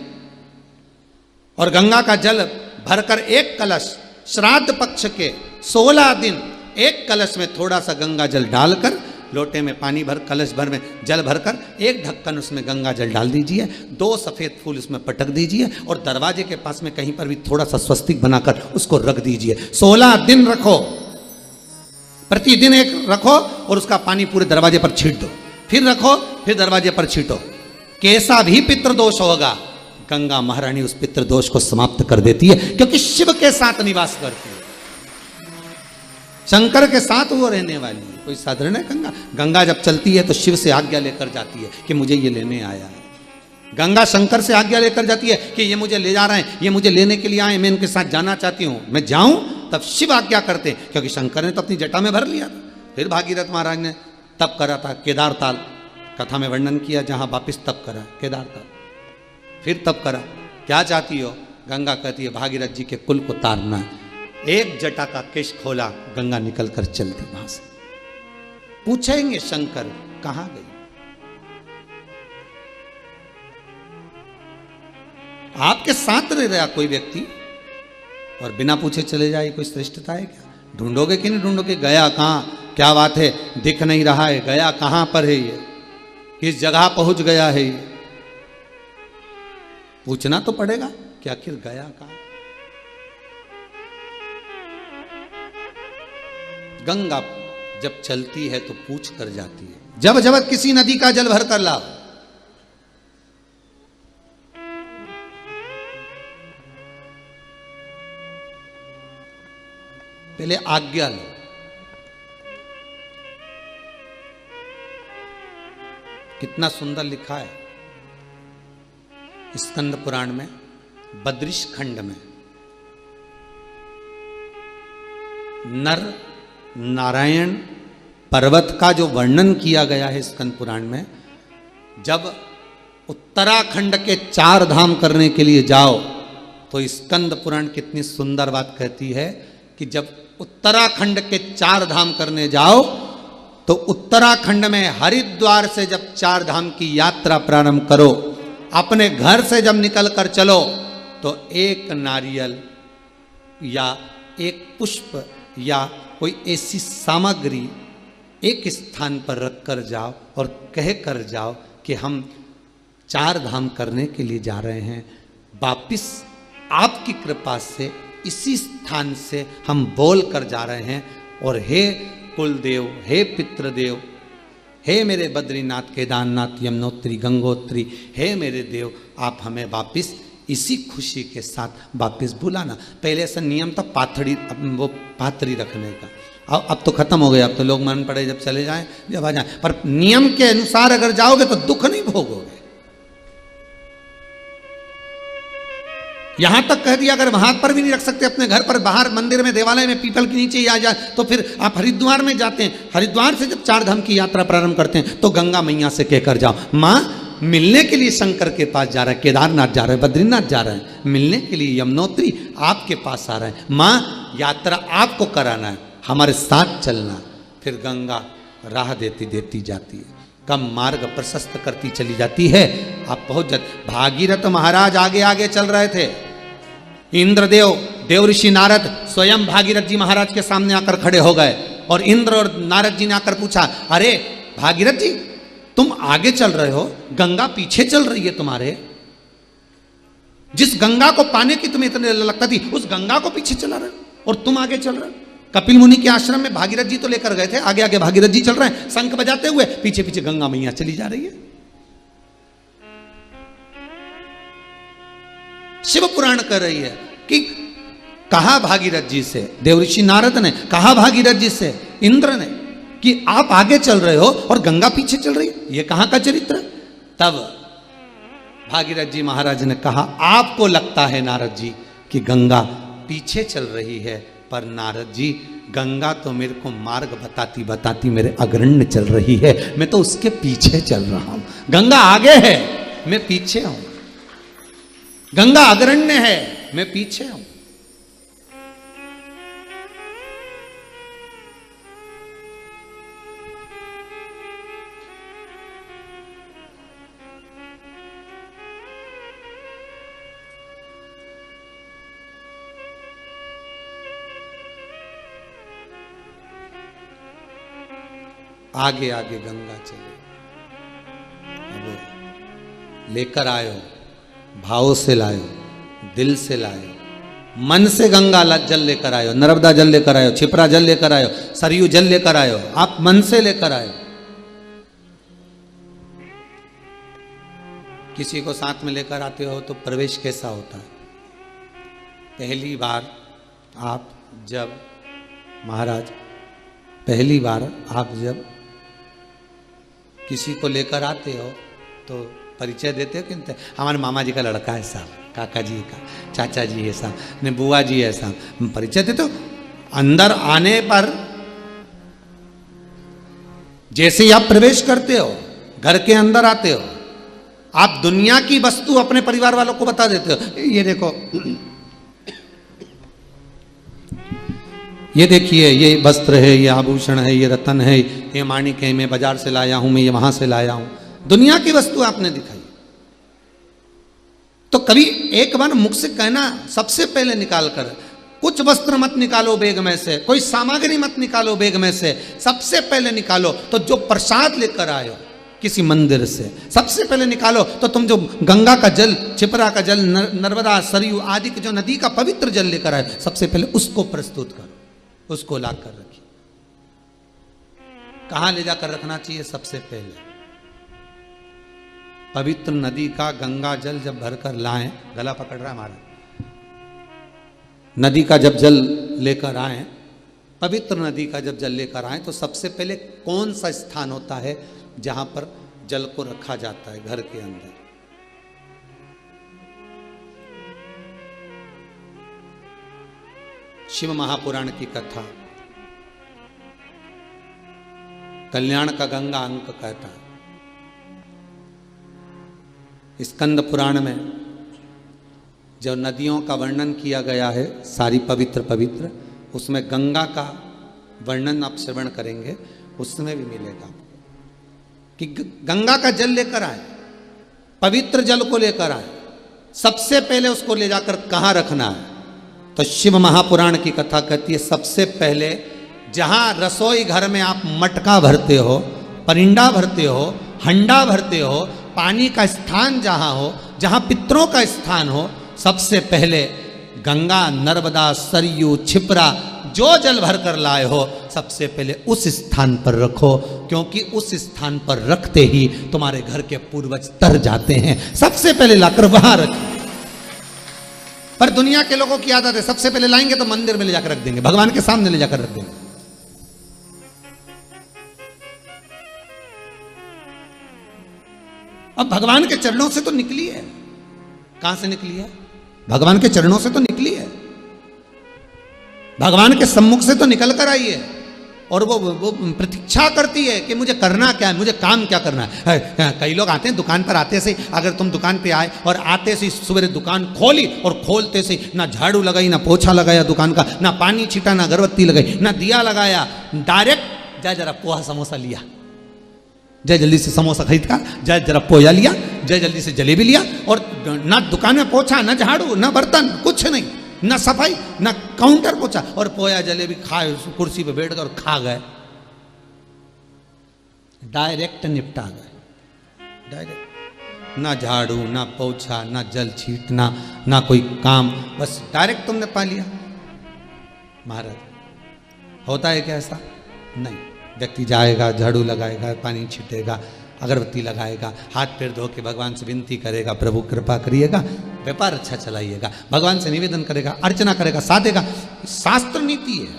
और गंगा का जल भरकर 1 कलश, श्राद्ध पक्ष के 16 दिन 1 कलश में थोड़ा सा गंगा जल डालकर, लोटे में पानी भर, कलश भर में जल भरकर 1 ढक्कन उसमें गंगा जल डाल दीजिए, 2 सफेद फूल उसमें पटक दीजिए और दरवाजे के पास में कहीं पर भी थोड़ा सा स्वस्तिक बनाकर उसको रख दीजिए। 16 दिन रखो, प्रतिदिन 1 रखो और उसका पानी पूरे दरवाजे पर छींट दो, फिर रखो, फिर दरवाजे पर छींटो। कैसा भी पितृदोष होगा, गंगा महारानी उस पितृदोष को समाप्त कर देती है, क्योंकि शिव के साथ निवास करती है, शंकर के साथ वो रहने वाली है। कोई साधारण है गंगा? गंगा जब चलती है तो शिव से आज्ञा लेकर जाती है कि मुझे ये लेने आया है। गंगा शंकर से आज्ञा लेकर जाती है कि ये मुझे ले जा रहे हैं, ये मुझे लेने के लिए आए, मैं इनके साथ जाना चाहती हूँ, मैं जाऊं, तब शिव आज्ञा करते हैं, क्योंकि शंकर ने तो अपनी जटा में भर लिया था। फिर भागीरथ महाराज ने तप करा था, केदार ताल कथा में वर्णन किया, जहां वापिस तप करा केदार ताल, फिर तप करा। क्या चाहती हो? गंगा कहती है भागीरथ जी के कुल को तारना। 1 जटा का केश खोला, गंगा निकल कर चल दी वहां से। पूछेंगे शंकर कहां गई? आपके साथ रह रहा कोई व्यक्ति और बिना पूछे चले जाए, कोई श्रेष्ठता है क्या? ढूंढोगे कि नहीं ढूंढोगे? गया कहां? क्या बात है, दिख नहीं रहा है, गया कहां पर है, ये किस जगह पहुंच गया है? ये पूछना तो पड़ेगा कि आखिर गया कहां। गंगा जब चलती है तो पूछ कर जाती है। जब जब किसी नदी का जल भर कर लाओ, पहले आज्ञा लो। कितना सुंदर लिखा है स्कंद पुराण में, बद्रिश खंड में, नर नारायण पर्वत का जो वर्णन किया गया है स्कंद पुराण में। जब उत्तराखंड के 4 धाम करने के लिए जाओ तो स्कंद पुराण कितनी सुंदर बात कहती है कि जब उत्तराखंड के 4 धाम करने जाओ तो उत्तराखंड में हरिद्वार से जब 4 धाम की यात्रा प्रारंभ करो, अपने घर से जब निकल कर चलो तो 1 नारियल या 1 पुष्प या कोई ऐसी सामग्री एक स्थान पर रख कर जाओ और कह कर जाओ कि हम 4 धाम करने के लिए जा रहे हैं, वापिस आपकी कृपा से इसी स्थान से हम बोल कर जा रहे हैं, और हे कुलदेव, हे पितृदेव, हे मेरे बद्रीनाथ, केदारनाथ, यमुनोत्री, गंगोत्री, हे मेरे देव, आप हमें वापिस इसी खुशी के साथ वापिस बुलाना। पहले ऐसा नियम था पाथड़ी, वो पाथरी रखने का, अब तो खत्म हो गया। अब तो लोग मन पड़े जब चले जाएं जब आ जाएं, पर नियम के अनुसार अगर जाओगे तो दुख नहीं भोगोगे। यहां तक कह दिया अगर वहां पर भी नहीं रख सकते अपने घर पर, बाहर मंदिर में, देवालय में, पीपल के नीचे आ जाए तो फिर आप हरिद्वार में जाते हैं। हरिद्वार से जब 4 धाम की यात्रा प्रारंभ करते हैं तो गंगा मैया से कहकर जाओ, माँ मिलने के लिए शंकर के पास जा रहा है, केदारनाथ जा रहा है, बद्रीनाथ जा रहा है, मिलने के लिए यमुनोत्री आपके पास आ रहा है, माँ यात्रा आपको कराना है, हमारे साथ चलना। फिर गंगा राह देती देती जाती है। कम मार्ग प्रशस्त करती चली जाती है। आप पहुंच जाते। भागीरथ महाराज आगे आगे चल रहे थे। इंद्रदेव, देव ऋषि नारद स्वयं भागीरथ जी महाराज के सामने आकर खड़े हो गए और इंद्र और नारद जी ने आकर पूछा, अरे भागीरथ जी, तुम आगे चल रहे हो, गंगा पीछे चल रही है तुम्हारे। जिस गंगा को पाने की तुम्हें इतनी लगता थी, उस गंगा को पीछे चला रहे हो और तुम आगे चल रहे हो। कपिल मुनि के आश्रम में भागीरथ जी तो लेकर गए थे, आगे आगे भागीरथ जी चल रहे हैं शंख बजाते हुए, पीछे पीछे गंगा मैया चली जा रही है। शिव पुराण कर रही है कि कहा भागीरथ जी से, देवऋषि नारद ने कहा भागीरथ जी से, इंद्र ने, कि आप आगे चल रहे हो और गंगा पीछे चल रही है, ये कहां का चरित्र। तब भागीरथ जी महाराज ने कहा, आपको लगता है नारद जी कि गंगा पीछे चल रही है, पर नारद जी गंगा तो मेरे को मार्ग बताती बताती मेरे अग्रण्य चल रही है, मैं तो उसके पीछे चल रहा हूं। गंगा आगे है, मैं पीछे हूं। गंगा अग्रण्य है, मैं पीछे हूं। आगे आगे गंगा चले। अब लेकर आयो, भाव से लायो, दिल से लायो, मन से गंगा जल लेकर आयो, नर्मदा जल लेकर आयो, छिपरा जल लेकर आयो, सरयू जल लेकर आयो। आप मन से लेकर आयो। किसी को साथ में लेकर आते हो तो प्रवेश कैसा होता है। पहली बार आप जब महाराज, पहली बार आप जब किसी को लेकर आते हो तो परिचय देते हो कि हमारे मामा जी का लड़का है साहब, काका जी का, चाचा जी है साहब, ने बुआ जी है साहब, परिचय देते हो। अंदर आने पर जैसे ही आप प्रवेश करते हो, घर के अंदर आते हो, आप दुनिया की वस्तु अपने परिवार वालों को बता देते हो। ये देखो, ये देखिए, ये वस्त्र है, ये आभूषण है, ये रतन है, ये माणिक है, मैं बाजार से लाया हूं, मैं ये वहां से लाया हूं। दुनिया की वस्तु आपने दिखाई। तो कभी एक बार मुख से कहना, सबसे पहले निकाल कर, कुछ वस्त्र मत निकालो बैग में से, कोई सामग्री मत निकालो बैग में से, सबसे पहले निकालो तो जो प्रसाद लेकर आयो किसी मंदिर से, सबसे पहले निकालो तो तुम जो गंगा का जल, छिपरा का जल, नर्मदा, सरयू आदि की जो नदी का पवित्र जल लेकर आए, सबसे पहले उसको प्रस्तुत करो, उसको ला कर रखिए। कहां ले जाकर रखना चाहिए? सबसे पहले पवित्र नदी का गंगा जल जब भरकर लाएं, गला पकड़ रहा है हमारा, नदी का जब जल लेकर आए, पवित्र नदी का जब जल लेकर आए, तो सबसे पहले कौन सा स्थान होता है जहां पर जल को रखा जाता है? घर के अंदर। शिव महापुराण की कथा, कल्याण का गंगा अंक कहता है। स्कंद पुराण में जो नदियों का वर्णन किया गया है, सारी पवित्र पवित्र, उसमें गंगा का वर्णन आप श्रवण करेंगे, उसमें भी मिलेगा कि गंगा का जल लेकर आए, पवित्र जल को लेकर आए, सबसे पहले उसको ले जाकर कहाँ रखना है? तो शिव महापुराण की कथा कहती है, सबसे पहले जहां रसोई घर में आप मटका भरते हो, परिंडा भरते हो, हंडा भरते हो, पानी का स्थान जहां हो, जहां पितरों का स्थान हो, सबसे पहले गंगा, नर्मदा, सरयू, छिपरा जो जल भर कर लाए हो, सबसे पहले उस स्थान पर रखो, क्योंकि उस स्थान पर रखते ही तुम्हारे घर के पूर्वज तर जाते हैं। सबसे पहले लाकर वहां रखो। पर दुनिया के लोगों की आदत है, सबसे पहले लाएंगे तो मंदिर में ले जाकर रख देंगे, भगवान के सामने ले जाकर रख देंगे। अब भगवान के चरणों से तो निकली है। कहां से निकली है? भगवान के चरणों से तो निकली है, भगवान के सम्मुख से तो निकल कर आई है। और वो प्रतीक्षा करती है कि मुझे करना क्या है, मुझे काम क्या करना है। कई लोग आते हैं दुकान पर, आते से अगर तुम दुकान पे आए और आते से सवेरे दुकान खोली और खोलते से ना झाड़ू लगाई, ना पोछा लगाया दुकान का, ना पानी छीटा, ना अगरबत्ती लगाई, ना दिया लगाया, डायरेक्ट जा जरा पोहा समोसा लिया, जय जल्दी से समोसा खरीद कर, जय जरा पोया लिया, जय जल्दी से जलेबी लिया, और ना दुकान में पोछा, ना झाड़ू, ना बर्तन, कुछ नहीं, ना सफाई, ना काउंटर पोछा, और पोया जलेबी खाए, कुर्सी पे बैठ कर और खा गए, डायरेक्ट निपटा गए, डायरेक्ट। ना झाड़ू, ना पोछा, ना जल छीटना, ना कोई काम, बस डायरेक्ट तुमने पा लिया। महाराज होता है क्या ऐसा? नहीं। व्यक्ति जाएगा, झाड़ू लगाएगा, पानी छीटेगा, अगरबत्ती लगाएगा, हाथ पैर धो के भगवान से विनती करेगा, प्रभु कृपा करिएगा, व्यापार अच्छा चलाइएगा, भगवान से निवेदन करेगा, अर्चना करेगा, साधेगा। शास्त्र नीति है,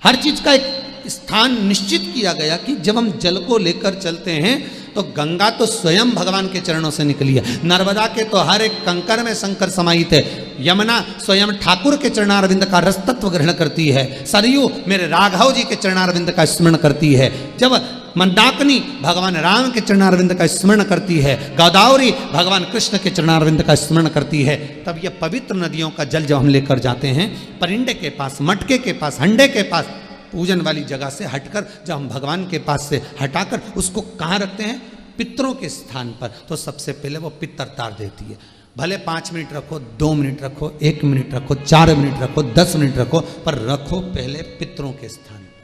हर चीज का एक स्थान निश्चित किया गया कि जब हम जल को लेकर चलते हैं तो गंगा तो स्वयं भगवान के चरणों से निकली है, नर्मदा के तो हर एक कंकर में शंकर समाहित है, यमुना स्वयं ठाकुर के चरणारविंद का रस तत्व ग्रहण करती है, सरयू मेरे राघव जी के चरणारविंद का स्मरण करती है, जब मंदाकिनी भगवान राम के चरणारविंद का स्मरण करती है, गोदावरी भगवान कृष्ण के चरणारविंद का स्मरण करती है, तब ये पवित्र नदियों का जल जब हम लेकर जाते हैं परिंडे के पास, मटके के पास, हंडे के पास, पूजन वाली जगह से हटकर जब हम भगवान के पास से हटाकर उसको कहाँ रखते हैं? पितरों के स्थान पर। तो सबसे पहले वो पितर तार देती है, भले 5 मिनट रखो, 2 मिनट रखो, 1 मिनट रखो, 4 मिनट रखो, 10 मिनट रखो, पर रखो पहले पितरों के स्थान पर।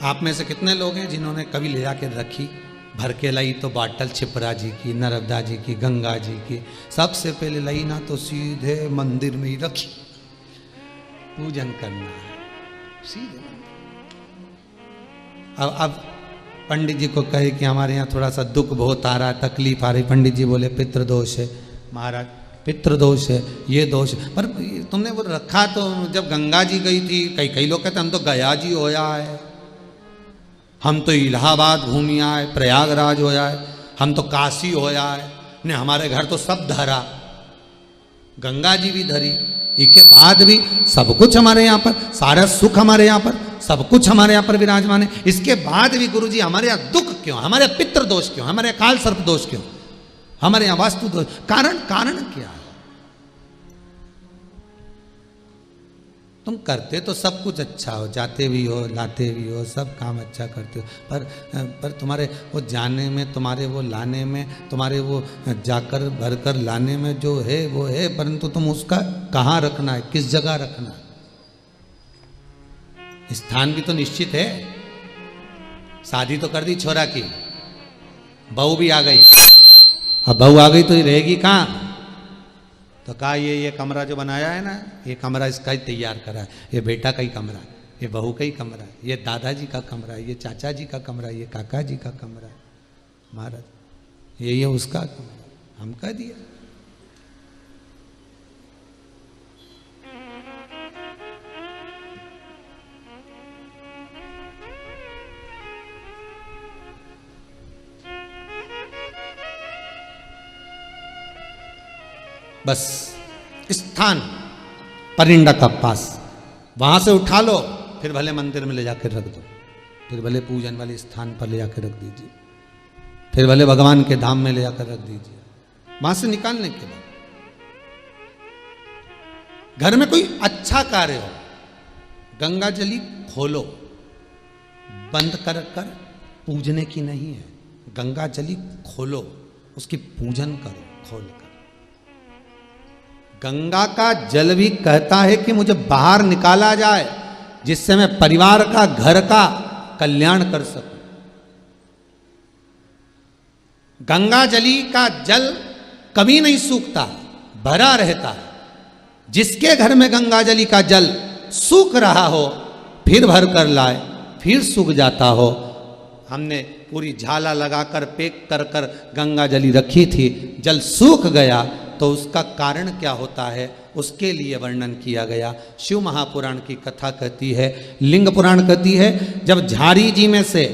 आप में से कितने लोग हैं जिन्होंने कभी ले जाकर रखी, भर के लाई तो बाटल छिपरा जी की, नर्मदा जी की, गंगा जी की, सबसे पहले लाई ना तो सीधे मंदिर में ही रखी, पूजन करना है सीधे। अब पंडित जी को कहे कि हमारे यहाँ थोड़ा सा दुख बहुत आ रहा है, तकलीफ आ रही, पंडित जी बोले पितृदोष है। महाराज पितृदोष है, ये दोष है, पर तुमने वो रखा तो जब गंगा जी गई थी, कई लोग कहते हम तो गया जी होया है, हम तो इलाहाबाद घूमी आए, प्रयागराज होया है, हम तो काशी होया है, ने हमारे घर तो सब धरा, गंगा जी भी धरी, इसके बाद भी सब कुछ हमारे यहाँ पर, सारा सुख हमारे यहाँ पर, सब कुछ हमारे यहाँ पर विराजमान है, इसके बाद भी गुरु जी हमारे यहाँ दुख क्यों, हमारे यहाँ पितृ दोष क्यों, हमारे यहाँ काल सर्प दोष क्यों, हमारे यहाँ वास्तु दोष, कारण क्या है? तुम करते तो सब कुछ अच्छा हो, जाते भी हो, लाते भी हो, सब काम अच्छा करते हो, पर तुम्हारे वो जाने में, तुम्हारे वो लाने में, तुम्हारे वो जाकर भरकर लाने में जो है वो है, परंतु तुम उसका कहाँ रखना है, किस जगह रखना है, स्थान भी तो निश्चित है। शादी तो कर दी छोरा की, बहू भी आ गई, अब बहू आ गई तो ये रहेगी कहाँ? तो कहा ये कमरा जो बनाया है ना, ये कमरा इसका ही तैयार करा है, ये बेटा का ही कमरा है, ये बहू का ही कमरा है, ये दादाजी का कमरा है, ये चाचा जी का कमरा है, ये काका जी का कमरा है, महाराज ये उसका कमरा, हम कह दिया। बस स्थान परिंदा का पास, वहां से उठा लो, फिर भले मंदिर में ले जाकर रख दो, फिर भले पूजन वाले स्थान पर ले जाकर रख दीजिए, फिर भले भगवान के धाम में ले जाकर रख दीजिए। वहां से निकालने के बाद घर में कोई अच्छा कार्य हो, गंगा जली खोलो, बंद कर कर पूजने की नहीं है, गंगा जली खोलो, उसकी पूजन करो खोल कर। गंगा का जल भी कहता है कि मुझे बाहर निकाला जाए जिससे मैं परिवार का, घर का कल्याण कर सकूं। गंगा जली का जल कभी नहीं सूखता, भरा रहता है। जिसके घर में गंगा जली का जल सूख रहा हो, फिर भर कर लाए, फिर सूख जाता हो। हमने पूरी झाला लगाकर पैक कर कर गंगा जली रखी थी, जल सूख गया तो उसका कारण क्या होता है, उसके लिए वर्णन किया गया। शिव महापुराण की कथा कहती है, लिंग पुराण कहती है, जब झारी जी में से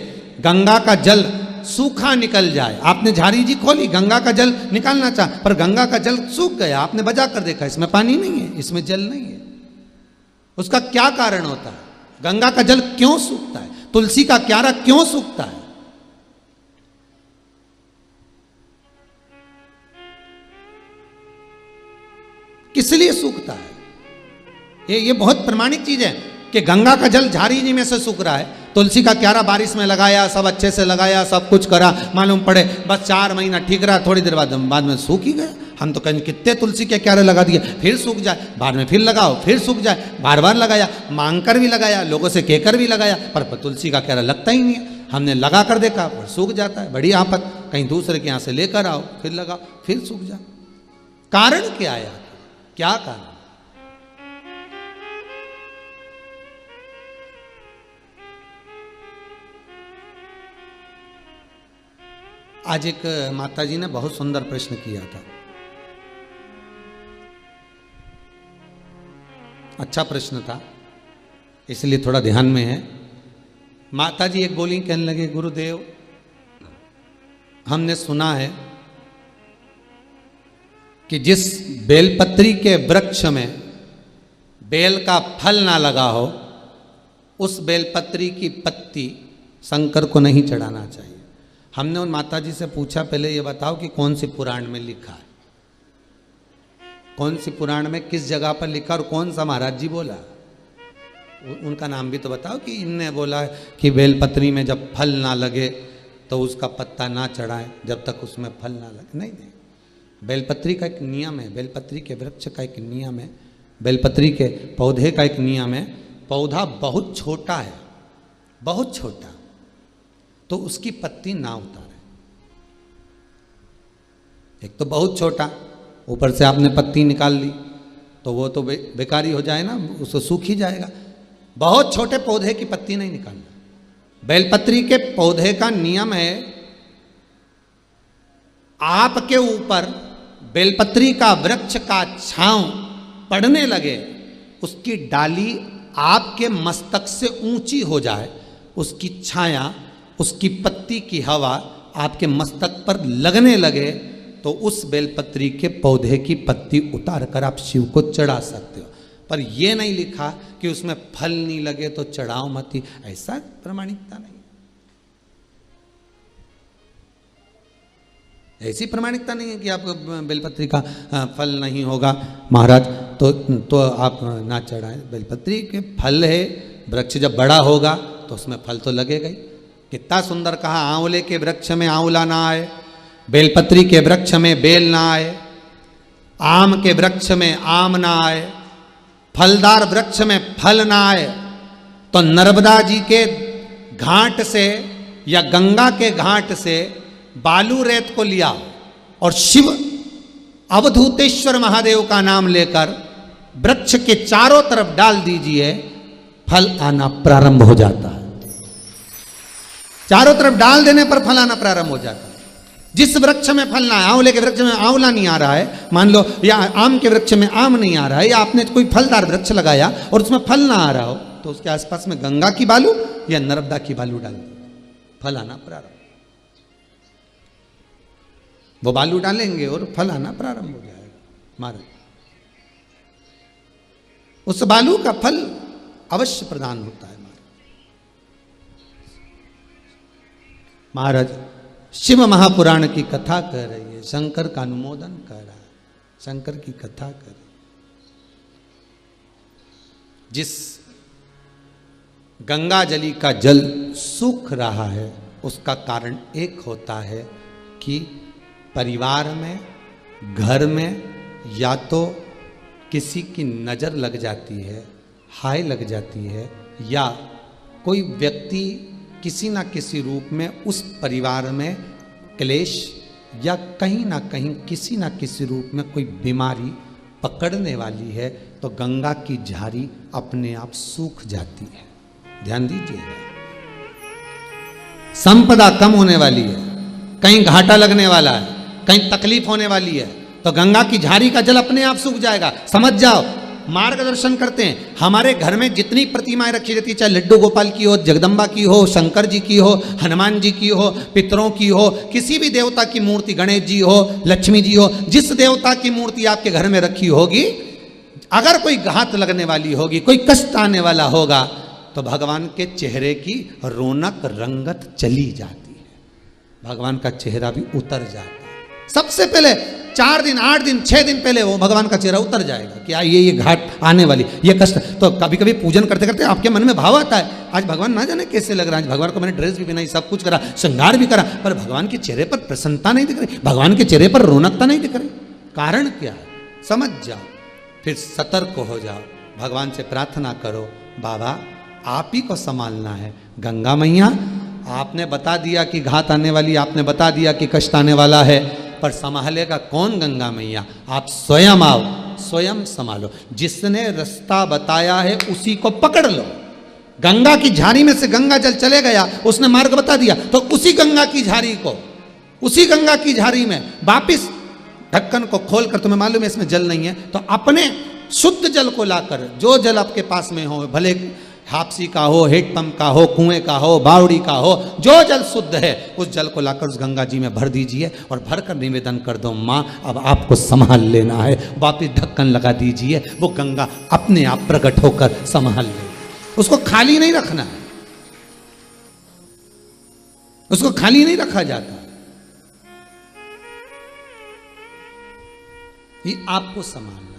गंगा का जल सूखा निकल जाए, आपने झारी जी खोली, गंगा का जल निकालना चाहा, पर गंगा का जल सूख गया, आपने बजा कर देखा इसमें पानी नहीं है, इसमें जल नहीं है, उसका क्या कारण होता है? गंगा का जल क्यों सूखता है? तुलसी का क्यारा क्यों सूखता है? किस लिए सूखता है? ये बहुत प्रमाणिक चीज है कि गंगा का जल झारी जी में से सूख रहा है, तुलसी का क्यारा बारिश में लगाया, सब अच्छे से लगाया, सब कुछ करा, मालूम पड़े बस 4 महीना ठीक रहा, थोड़ी देर बाद में सूख ही गया। हम तो कहें कितने तुलसी के क्यारे लगा दिए, फिर सूख जाए, बाद में फिर लगाओ, फिर सूख जाए, बार बार लगाया, मांग कर भी लगाया, लोगों से कहकर भी लगाया, पर तुलसी का क्यारा लगता ही नहीं है। हमने लगा कर देखा, पर सूख जाता है, बड़ी आफत। कहीं दूसरे के यहाँ से लेकर आओ, फिर लगाओ, फिर सूख जाए। कारण क्या है? क्या कारण? आज एक माता जी ने बहुत सुंदर प्रश्न किया था, अच्छा प्रश्न था, इसलिए थोड़ा ध्यान में है। माता जी एक बोली, कहने लगे, गुरुदेव हमने सुना है कि जिस बेलपत्री के वृक्ष में बेल का फल ना लगा हो, उस बेलपत्री की पत्ती शंकर को नहीं चढ़ाना चाहिए। हमने उन माता जी से पूछा, पहले ये बताओ कि कौन सी पुराण में लिखा है, कौन सी पुराण में किस जगह पर लिखा, और कौन सा महाराज जी बोला, उनका नाम भी तो बताओ कि इनने बोला कि बेलपत्री में जब फल ना लगे तो उसका पत्ता ना चढ़ाएं जब तक उसमें फल ना लगे। नहीं, बेलपत्री का एक नियम है, बेलपत्री के वृक्ष का एक नियम है, बेलपत्री के पौधे का एक नियम है। पौधा बहुत छोटा है, बहुत छोटा, तो उसकी पत्ती ना उतारे। एक तो बहुत छोटा, ऊपर से आपने पत्ती निकाल ली तो वो तो बेकारी हो जाए ना, उसको सूख ही जाएगा। बहुत छोटे पौधे की पत्ती नहीं निकालना। बेलपत्री के पौधे का नियम है, आपके ऊपर बेलपत्री का वृक्ष का छांव पड़ने लगे, उसकी डाली आपके मस्तक से ऊंची हो जाए, उसकी छाया, उसकी पत्ती की हवा आपके मस्तक पर लगने लगे, तो उस बेलपत्री के पौधे की पत्ती उतार कर आप शिव को चढ़ा सकते हो। पर यह नहीं लिखा कि उसमें फल नहीं लगे तो चढ़ाओ मत ही, ऐसा प्रमाणिकता नहीं, ऐसी प्रमाणिकता नहीं है कि आपको बेलपत्री का फल नहीं होगा महाराज तो आप ना चढ़ाएं। बेलपत्री के फल है, वृक्ष जब बड़ा होगा तो उसमें फल तो लगेगा ही। कितना सुंदर कहा, आंवले के वृक्ष में आंवला ना आए, बेलपत्री के वृक्ष में बेल ना आए, आम के वृक्ष में आम ना आए, फलदार वृक्ष में फल ना आए, तो नर्मदा जी के घाट से या गंगा के घाट से बालू रेत को लिया और शिव अवधूतेश्वर महादेव का नाम लेकर वृक्ष के चारों तरफ डाल दीजिए, फल आना प्रारंभ हो जाता है। चारों तरफ डाल देने पर फल आना प्रारंभ हो जाता है। जिस वृक्ष में फल ना है, आंवले के वृक्ष में आंवला नहीं आ रहा है मान लो, या आम के वृक्ष में आम नहीं आ रहा है, या आपने कोई फलदार वृक्ष लगाया और उसमें फल ना आ रहा हो, तो उसके आसपास में गंगा की बालू या नर्मदा की बालू डाल दी, फल आना प्रारंभ। वो बालू डालेंगे और फल आना प्रारंभ हो जाएगा महाराज। उस बालू का फल अवश्य प्रदान होता है महाराज। शिव महापुराण की कथा कर रही है, शंकर का अनुमोदन कर रहा है, शंकर की कथा कर रही। जिस गंगा जली का जल सूख रहा है उसका कारण एक होता है कि परिवार में, घर में या तो किसी की नज़र लग जाती है, हाय लग जाती है, या कोई व्यक्ति किसी ना किसी रूप में उस परिवार में क्लेश या कहीं ना कहीं किसी ना किसी रूप में कोई बीमारी पकड़ने वाली है, तो गंगा की झारी अपने आप सूख जाती है। ध्यान दीजिएगा, संपदा कम होने वाली है, कहीं घाटा लगने वाला है, कहीं तकलीफ होने वाली है, तो गंगा की झारी का जल अपने आप सूख जाएगा। समझ जाओ, मार्गदर्शन करते हैं। हमारे घर में जितनी प्रतिमाएं रखी रहती है, चाहे लड्डू गोपाल की हो, जगदम्बा की हो, शंकर जी की हो, हनुमान जी की हो, पितरों की हो, किसी भी देवता की मूर्ति, गणेश जी हो, लक्ष्मी जी हो, जिस देवता की मूर्ति आपके घर में रखी होगी, अगर कोई घात लगने वाली होगी, कोई कष्ट आने वाला होगा, तो भगवान के चेहरे की रौनक रंगत चली जाती है, भगवान का चेहरा भी उतर जाता है। सबसे पहले 4 दिन 8 दिन 6 दिन पहले वो भगवान का चेहरा उतर जाएगा कि ये घाट आने वाली, ये कष्ट। तो कभी कभी पूजन करते करते आपके मन में भाव आता है, आज भगवान ना जाने कैसे लग रहा है, आज भगवान को मैंने ड्रेस भी पहनाई, सब कुछ करा, श्रृंगार भी करा, पर भगवान के चेहरे पर प्रसन्नता नहीं दिख रही, भगवान के चेहरे पर रौनकता नहीं दिख रही। कारण क्या है? समझ जाओ, फिर सतर्क हो जाओ, भगवान से प्रार्थना करो, बाबा आप ही को संभालना है। गंगा मैया आपने बता दिया कि घात आने वाली, आपने बता दिया कि कष्ट आने वाला है, पर संभालेगा कौन? गंगा मैया। आप स्वयं आओ, स्वयं संभालो। जिसने रास्ता बताया है उसी को पकड़ लो। गंगा की झाड़ी में से गंगा जल चले गया, उसने मार्ग बता दिया, तो उसी गंगा की झाड़ी को, उसी गंगा की झाड़ी में वापिस ढक्कन को खोलकर, तुम्हें मालूम है इसमें जल नहीं है, तो अपने शुद्ध जल को लाकर, जो जल आपके पास में हो, भले हापसी का हो, हेडपंप का हो, कुएं का हो, बावड़ी का हो, जो जल शुद्ध है उस जल को लाकर उस गंगा जी में भर दीजिए और भरकर निवेदन कर दो, माँ अब आपको संभाल लेना है। वापिस ढक्कन लगा दीजिए, वो गंगा अपने आप प्रकट होकर संभाल ले। उसको खाली नहीं रखना है, उसको खाली नहीं रखा जाता, ये आपको संभालना है।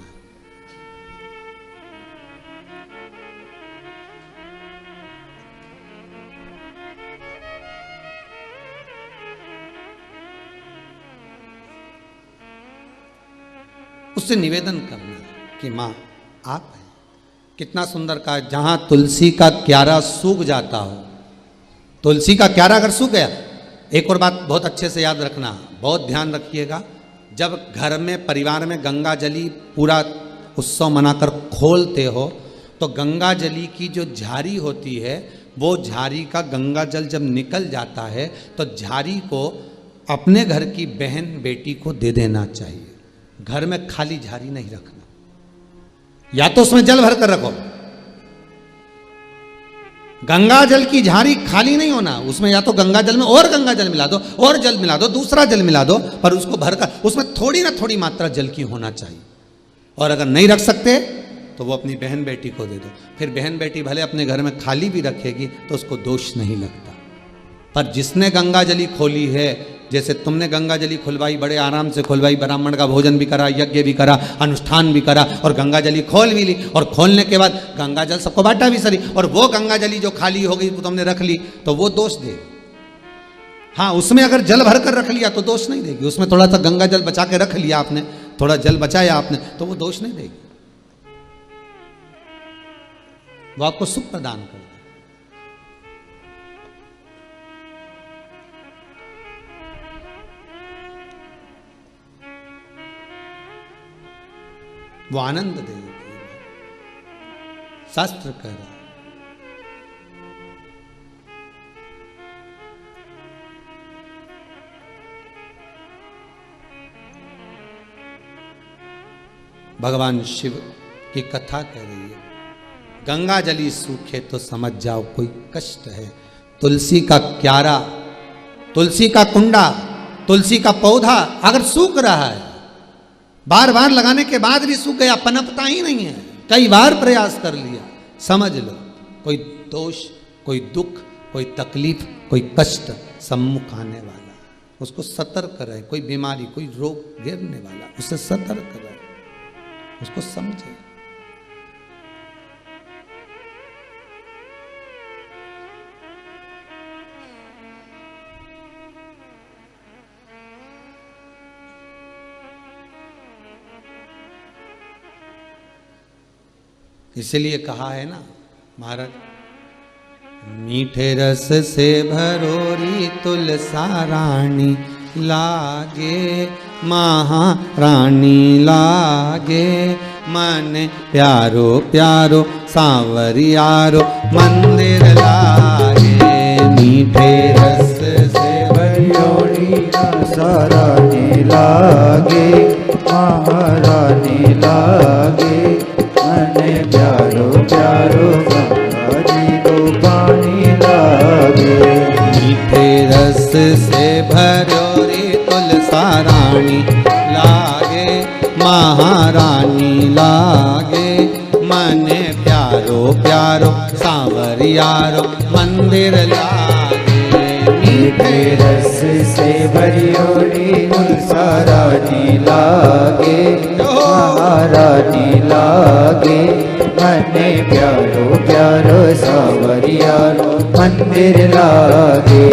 उससे निवेदन करना कि माँ आप हैं। कितना सुंदर कहा, जहां तुलसी का क्यारा सूख जाता हो, तुलसी का क्यारा अगर सूख गया, एक और बात बहुत अच्छे से याद रखना, बहुत ध्यान रखिएगा, जब घर में परिवार में गंगा जली पूरा उत्सव मनाकर खोलते हो, तो गंगा जली की जो झारी होती है, वो झारी का गंगा जल जब निकल जाता है तो झारी को अपने घर की बहन बेटी को दे देना चाहिए। घर में खाली झारी नहीं रखना, या तो उसमें जल भर कर रखो। गंगा जल की झारी खाली नहीं होना, उसमें या तो गंगा जल में और गंगा जल मिला दो, और जल मिला दो, दूसरा जल मिला दो, पर उसको भरकर उसमें थोड़ी ना थोड़ी मात्रा जल की होना चाहिए। और अगर नहीं रख सकते तो वो अपनी बहन बेटी को दे दो। फिर बहन बेटी भले अपने घर में खाली भी रखेगी तो उसको दोष नहीं लगता। पर जिसने गंगा जली खोली है, जैसे तुमने गंगा जली खुलवाई, बड़े आराम से खुलवाई, ब्राह्मण का भोजन भी करा, यज्ञ भी करा, अनुष्ठान भी करा, और गंगा जली खोल भी ली, और खोलने के बाद गंगा जल सबको बांटा भी सरी, और वो गंगा जली जो खाली हो गई वो तुमने रख ली, तो वो दोष दे। हाँ, उसमें अगर जल भर कर रख लिया तो दोष नहीं देगी। उसमें थोड़ा सा गंगा जल बचा के रख लिया आपने, थोड़ा जल बचाया आपने, तो वो दोष नहीं देगी, वो आपको सुख प्रदान कर। वो आनंद देगी, शास्त्र कह रहा है। भगवान शिव की कथा कह रही है, गंगा जली सूखे तो समझ जाओ कोई कष्ट है। तुलसी का क्यारा, तुलसी का कुंडा, तुलसी का पौधा अगर सूख रहा है, बार बार लगाने के बाद भी सूख गया, पनपता ही नहीं है, कई बार प्रयास कर लिया, समझ लो कोई दोष, कोई दुख, कोई तकलीफ, कोई कष्ट सम्मुख आने वाला, उसको सतर्क रहे। कोई बीमारी, कोई रोग गिरने वाला, उससे सतर्क रहे, उसको समझे। इसलिए कहा है ना महाराज, मीठे रस से भरोरी तुलसा रानी लागे, महारानी लागे, मन प्यारो प्यारो सांवरियारो मंदिर लागे। मीठे रस से भरोरी तुलसा रानी लागे, महारानी लागे, मन प्यारो प्यारो गंगा जी को पानी लागे। मीठे रस से भरोरी तुलसा रानी लागे, महारानी लागे, मन प्यारो प्यारो सांवरियारो मंदिर लागे। मीठे रस से भरियोड़ी तुलसा रानी लागे, महारानी लागे। मने प्यारो प्यारो सावरिया मंदिर लागे।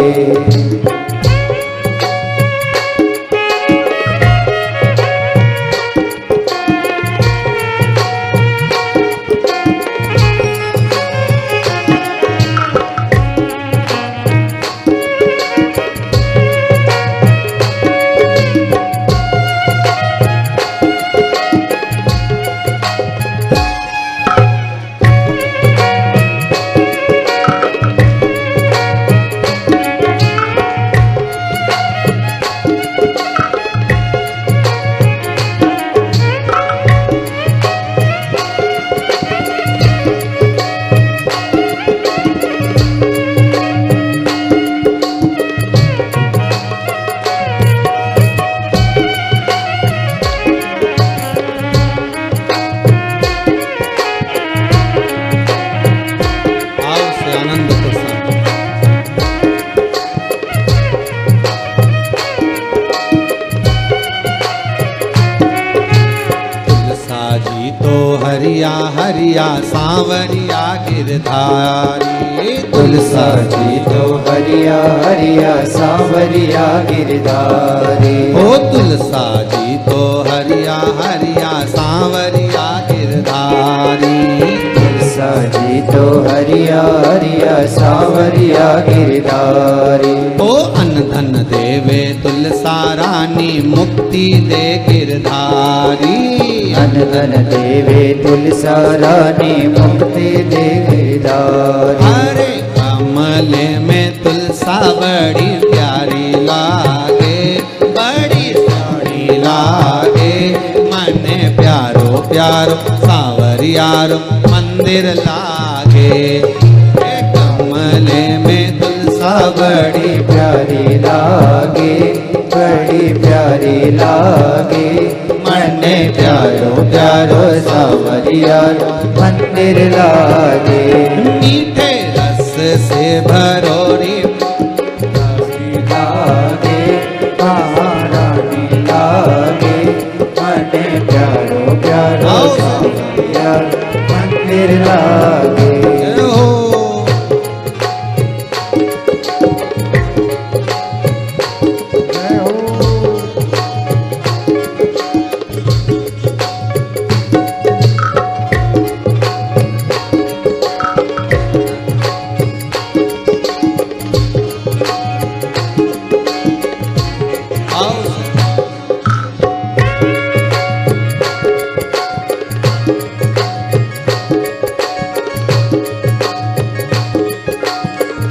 हरिया हरिया सांवरिया गिरधारी, तुलसा जी तो हरिया हरिया सांवरिया गिरधारी। ओ तुलसा जी तो हरिया हरिया सांवरिया गिरधारी। तुलसा जी तो हरिया हरिया सांवरिया गिरधारी। ओ अन्न धन देवे तुलसा रानी मुक्ति दे गिरधारी। अन्न धन देवे तुलसा रानी मुक्ति दे गिरधारी। हरे कमले में तुलसा बड़ी प्यारी लागे, बड़ी प्यारी लागे। मने प्यारो प्यारो सांवरियारो मंदिर लागे। कमले में तुलसा बड़ी प्यारी लागे, बड़ी प्यारी लागे। मने प्यारो प्यारो सांवरिया मंदिर लागे। मीठे रस से भरोरी लागे, महारानी लागे। मने प्यारो प्यारो सांवरिया मंदिर लागे।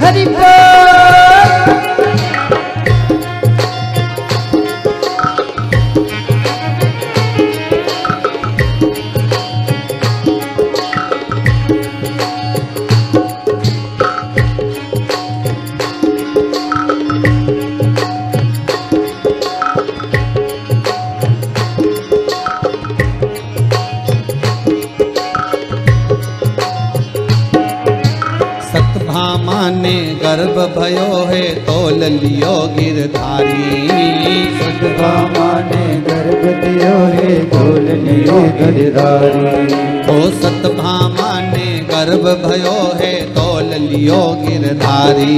हरि ने गर्भ भयो है तोल लियो गिरधारी। सतभामा ने गर्भ दियो है तोल लियो गिरधारी। ओ सतभामा ने गर्भ भयो है तोल लियो गिरधारी।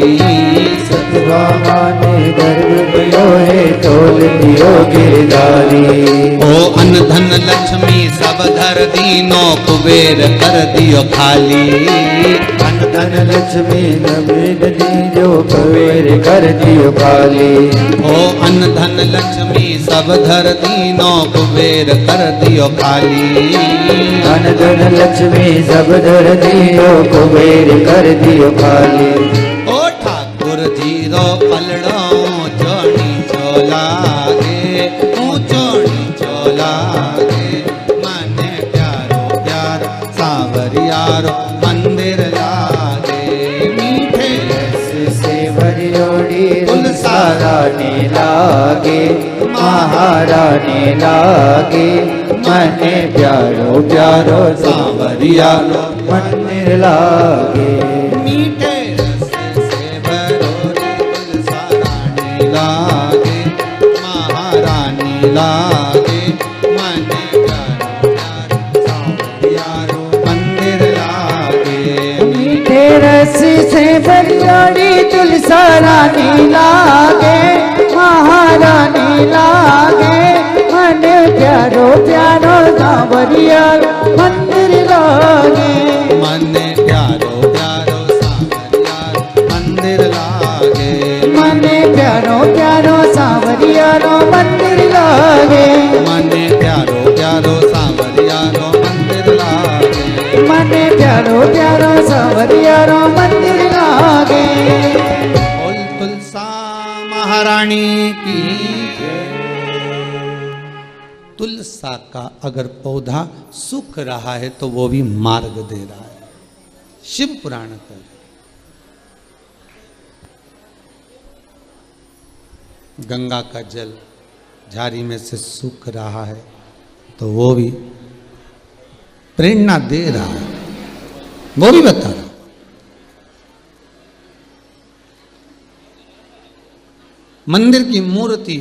सतभामा ने गर्भ दियो है तोल लियो गिरधारी। ओ अन्न धन लक्ष्मी सब धर दीनो कुबेर कर दियो खाली। अन्न धन लक्ष्मी नबीन दीजो कुबेर कर दियो खाली। ओ अन्न धन लक्ष्मी सब धर दीनो कुबेर कर दियो खाली। अन्न धन लक्ष्मी सब धर दियो कुबेर कर दियो खाली। ओ ठाकुर जी रो पलड़ो चोणी चोला गे, चोणी चोला गे। मने प्यारो प्यार सांवरियारो मंदिर लागे। मीठे रस से भरियोड़ी तुलसा रानी लागे, महारानी लागे। मने प्यारो प्यारो सांवरियारो मंदिर लागे। मीठे रस से भरोरी तुलसा तुलसा रानी लागे, महारानी लागे, मने प्यारो प्यारो सांवरिया मंदिर लागे, मने प्यारो प्यारो सांवरिया मंदिर लागे, मने प्यारो प्यारो सांवरिया रो मंदिर लागे, मने प्यारो प्यारो सांवरिया रो मंदिर लागे, मने प्यारो प्यारो सांवरिया रो मंदिर लागे। बोल तुलसा महारानी की। तुलसा का अगर पौधा सूख रहा है तो वो भी मार्ग दे रहा है। शिव पुराण कर गंगा का जल झाड़ी में से सूख रहा है तो वो भी प्रेरणा दे रहा है, वो भी बता रहा। मंदिर की मूर्ति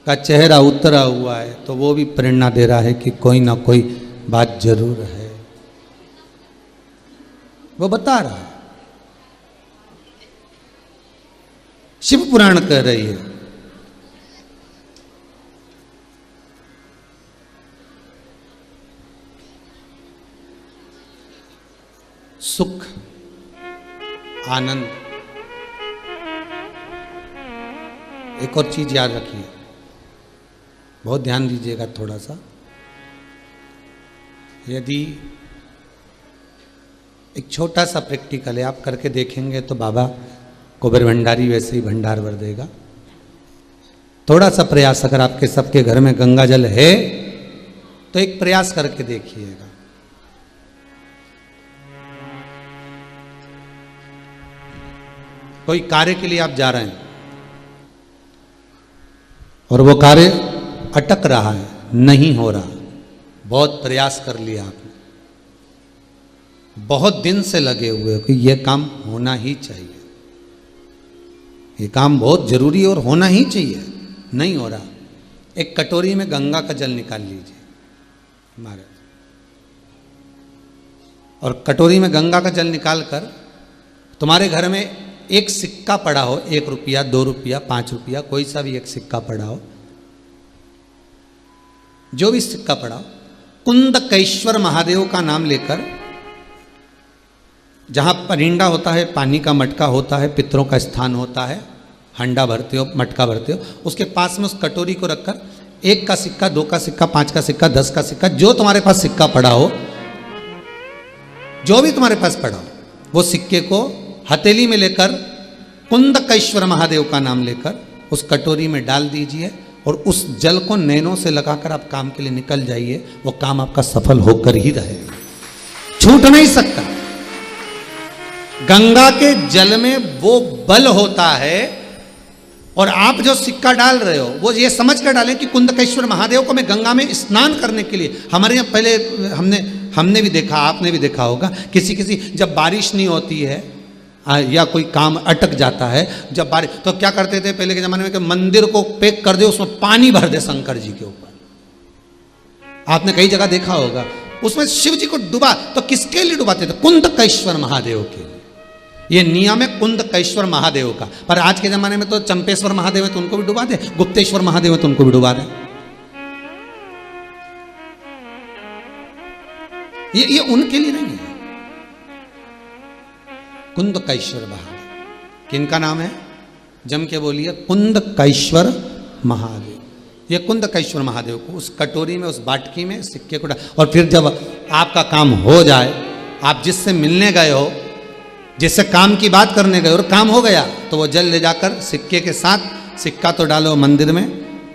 का चेहरा उतरा हुआ है तो वो भी प्रेरणा दे रहा है कि कोई ना कोई बात जरूर है, वो बता रहा है। शिव पुराण कह रही है सुख आनंद। एक और चीज याद रखिए, बहुत ध्यान दीजिएगा थोड़ा सा। यदि एक छोटा सा प्रैक्टिकल है, आप करके देखेंगे तो बाबा कुबेर भंडारी वैसे ही भंडार भर देगा। थोड़ा सा प्रयास अगर आपके सबके घर में गंगा जल है तो एक प्रयास करके देखिएगा। कोई कार्य के लिए आप जा रहे हैं और वो कार्य अटक रहा है, नहीं हो रहा, बहुत प्रयास कर लिया आपने, बहुत दिन से लगे हुए कि ये काम होना ही चाहिए, ये काम बहुत जरूरी है और होना ही चाहिए, नहीं हो रहा। एक कटोरी में गंगा का जल निकाल लीजिए महाराज, और कटोरी में गंगा का जल निकालकर तुम्हारे घर में एक सिक्का पड़ा हो, 1 रुपया 2 रुपया 5 रुपया, कोई सा भी एक सिक्का पड़ा हो, जो भी सिक्का पड़ा हो, कुंदकेश्वर महादेव का नाम लेकर, जहां परिंडा होता है, पानी का मटका होता है, पितरों का स्थान होता है, हंडा भरते हो, मटका भरते हो, उसके पास में उस कटोरी को रखकर 1 का सिक्का, 2 का सिक्का, 5 का सिक्का, 10 का सिक्का, जो तुम्हारे पास सिक्का पड़ा हो, जो भी तुम्हारे पास पड़ा हो, वो सिक्के को हथेली में लेकर कुंदकेश्वर महादेव का नाम लेकर उस कटोरी में डाल दीजिए और उस जल को नैनों से लगाकर आप काम के लिए निकल जाइए। वो काम आपका सफल होकर ही रहेगा, छूट नहीं सकता। गंगा के जल में वो बल होता है, और आप जो सिक्का डाल रहे हो वो ये समझ कर डालें कि कुंदकेश्वर महादेव को मैं गंगा में स्नान करने के लिए। हमारे यहाँ पहले हमने भी देखा, आपने भी देखा होगा, किसी जब बारिश नहीं होती है या कोई काम अटक जाता है, जब बारिश, तो क्या करते थे पहले के जमाने में कि मंदिर को पैक कर दे, उसमें पानी भर दे शंकर जी के ऊपर। आपने कई जगह देखा होगा, उसमें शिव जी को डुबा, तो किसके लिए डुबाते थे? कुंदकेश्वर महादेव के लिए। ये नियम है कुंदकेश्वर महादेव का। पर आज के जमाने में तो चंपेश्वर महादेव है तो उनको भी डुबा दे, गुप्तेश्वर महादेव है तो उनको भी डुबा दे। ये उनके लिए नहीं है। कुंदकेश्वर महादेव किनका नाम है? जम के बोलिए, कुंदकेश्वर महादेव। ये कुंदकेश्वर महादेव को उस कटोरी में, उस बाटकी में सिक्के को डाल, और फिर जब आपका काम हो जाए, आप जिससे मिलने गए हो, जिससे काम की बात करने गए और काम हो गया, तो वो जल ले जाकर सिक्के के साथ, सिक्का तो डालो मंदिर में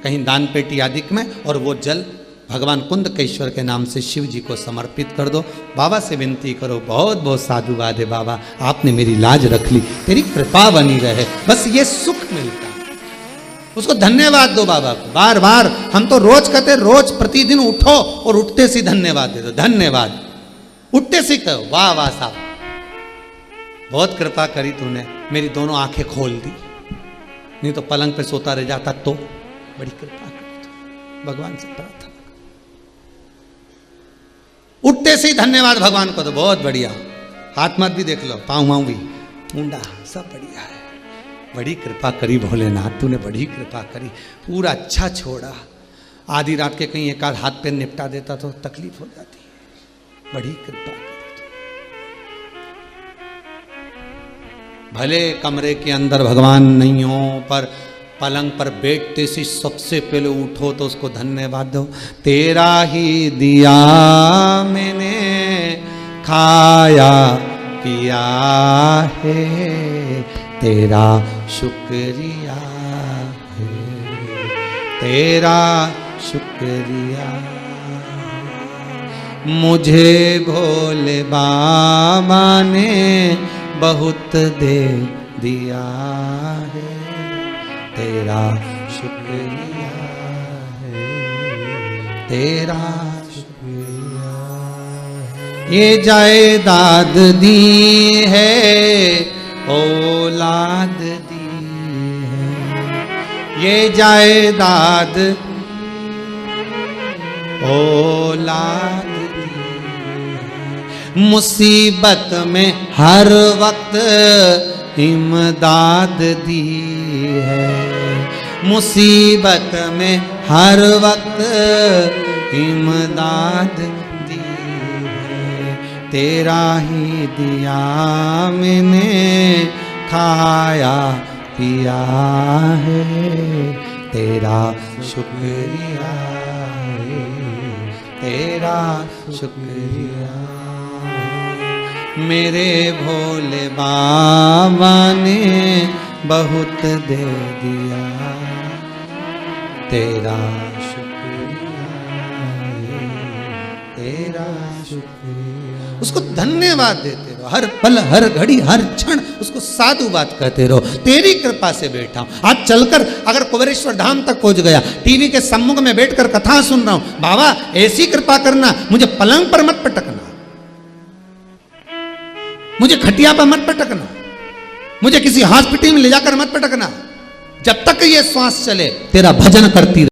कहीं दान पेटी आदि में, और वो जल भगवान कुंदकेश्वर के नाम से शिव जी को समर्पित कर दो। बाबा से विनती करो, बहुत बहुत साधुवाद है बाबा, आपने मेरी लाज रख ली, तेरी कृपा बनी रहे, बस ये सुख मिलता है। उसको धन्यवाद दो बाबा को बार बार। हम तो रोज कहते, रोज प्रतिदिन उठो और उठते से धन्यवाद दे दो, धन्यवाद, उठते से कहो वाह वाह साहब, बहुत कृपा करी तूने, मेरी दोनों आंखें खोल दी, नहीं तो पलंग पे सोता रह जाता, तो बड़ी कृपा करी तू। भगवान से प्रार्थना, उठते से ही धन्यवाद भगवान को, तो बहुत बढ़िया। हाथ मत भी देख लो, पाँव भी, मुंडा सब बढ़िया है। बड़ी कृपा करी भोलेनाथ, तूने बड़ी कृपा करी, पूरा अच्छा छोड़ा। आधी रात के कहीं एक आध हाथ पैर निपटा देता तो तकलीफ हो जाती है। बड़ी कृपा करी। भले कमरे के अंदर भगवान नहीं हो, पर पलंग पर बैठते से सबसे पहले उठो तो उसको धन्यवाद दो। तेरा ही दिया मैंने खाया पिया है, तेरा शुक्रिया है, तेरा शुक्रिया। मुझे भोले बाबा ने बहुत दे दिया है, तेरा शुक्रिया है, तेरा शुक्रिया है। ये जायदाद दी है, औलाद दी है, ये जायदाद औलाद दी है। मुसीबत में हर वक्त इमदाद दी है, मुसीबत में हर वक्त इमदाद दी है। तेरा ही दिया मैंने खाया पिया है, तेरा शुक्रिया है, तेरा शुक्रिया। मेरे भोले बाबा ने बहुत दे दिया, तेरा शुक्रिया है, तेरा शुक्रिया। उसको धन्यवाद देते रहो, हर पल हर घड़ी हर क्षण उसको साधु बात कहते रहो। तेरी कृपा से बैठा हूं, आज चलकर अगर कुबेरेश्वर धाम तक पहुंच गया, टीवी के सम्मुख में बैठकर कथा सुन रहा हूं, बाबा ऐसी कृपा करना, मुझे पलंग पर मत पटकना, मुझे खटिया पर मत पटकना, मुझे किसी हॉस्पिटल में ले जाकर मत पटकना। जब तक ये श्वास चले तेरा भजन करती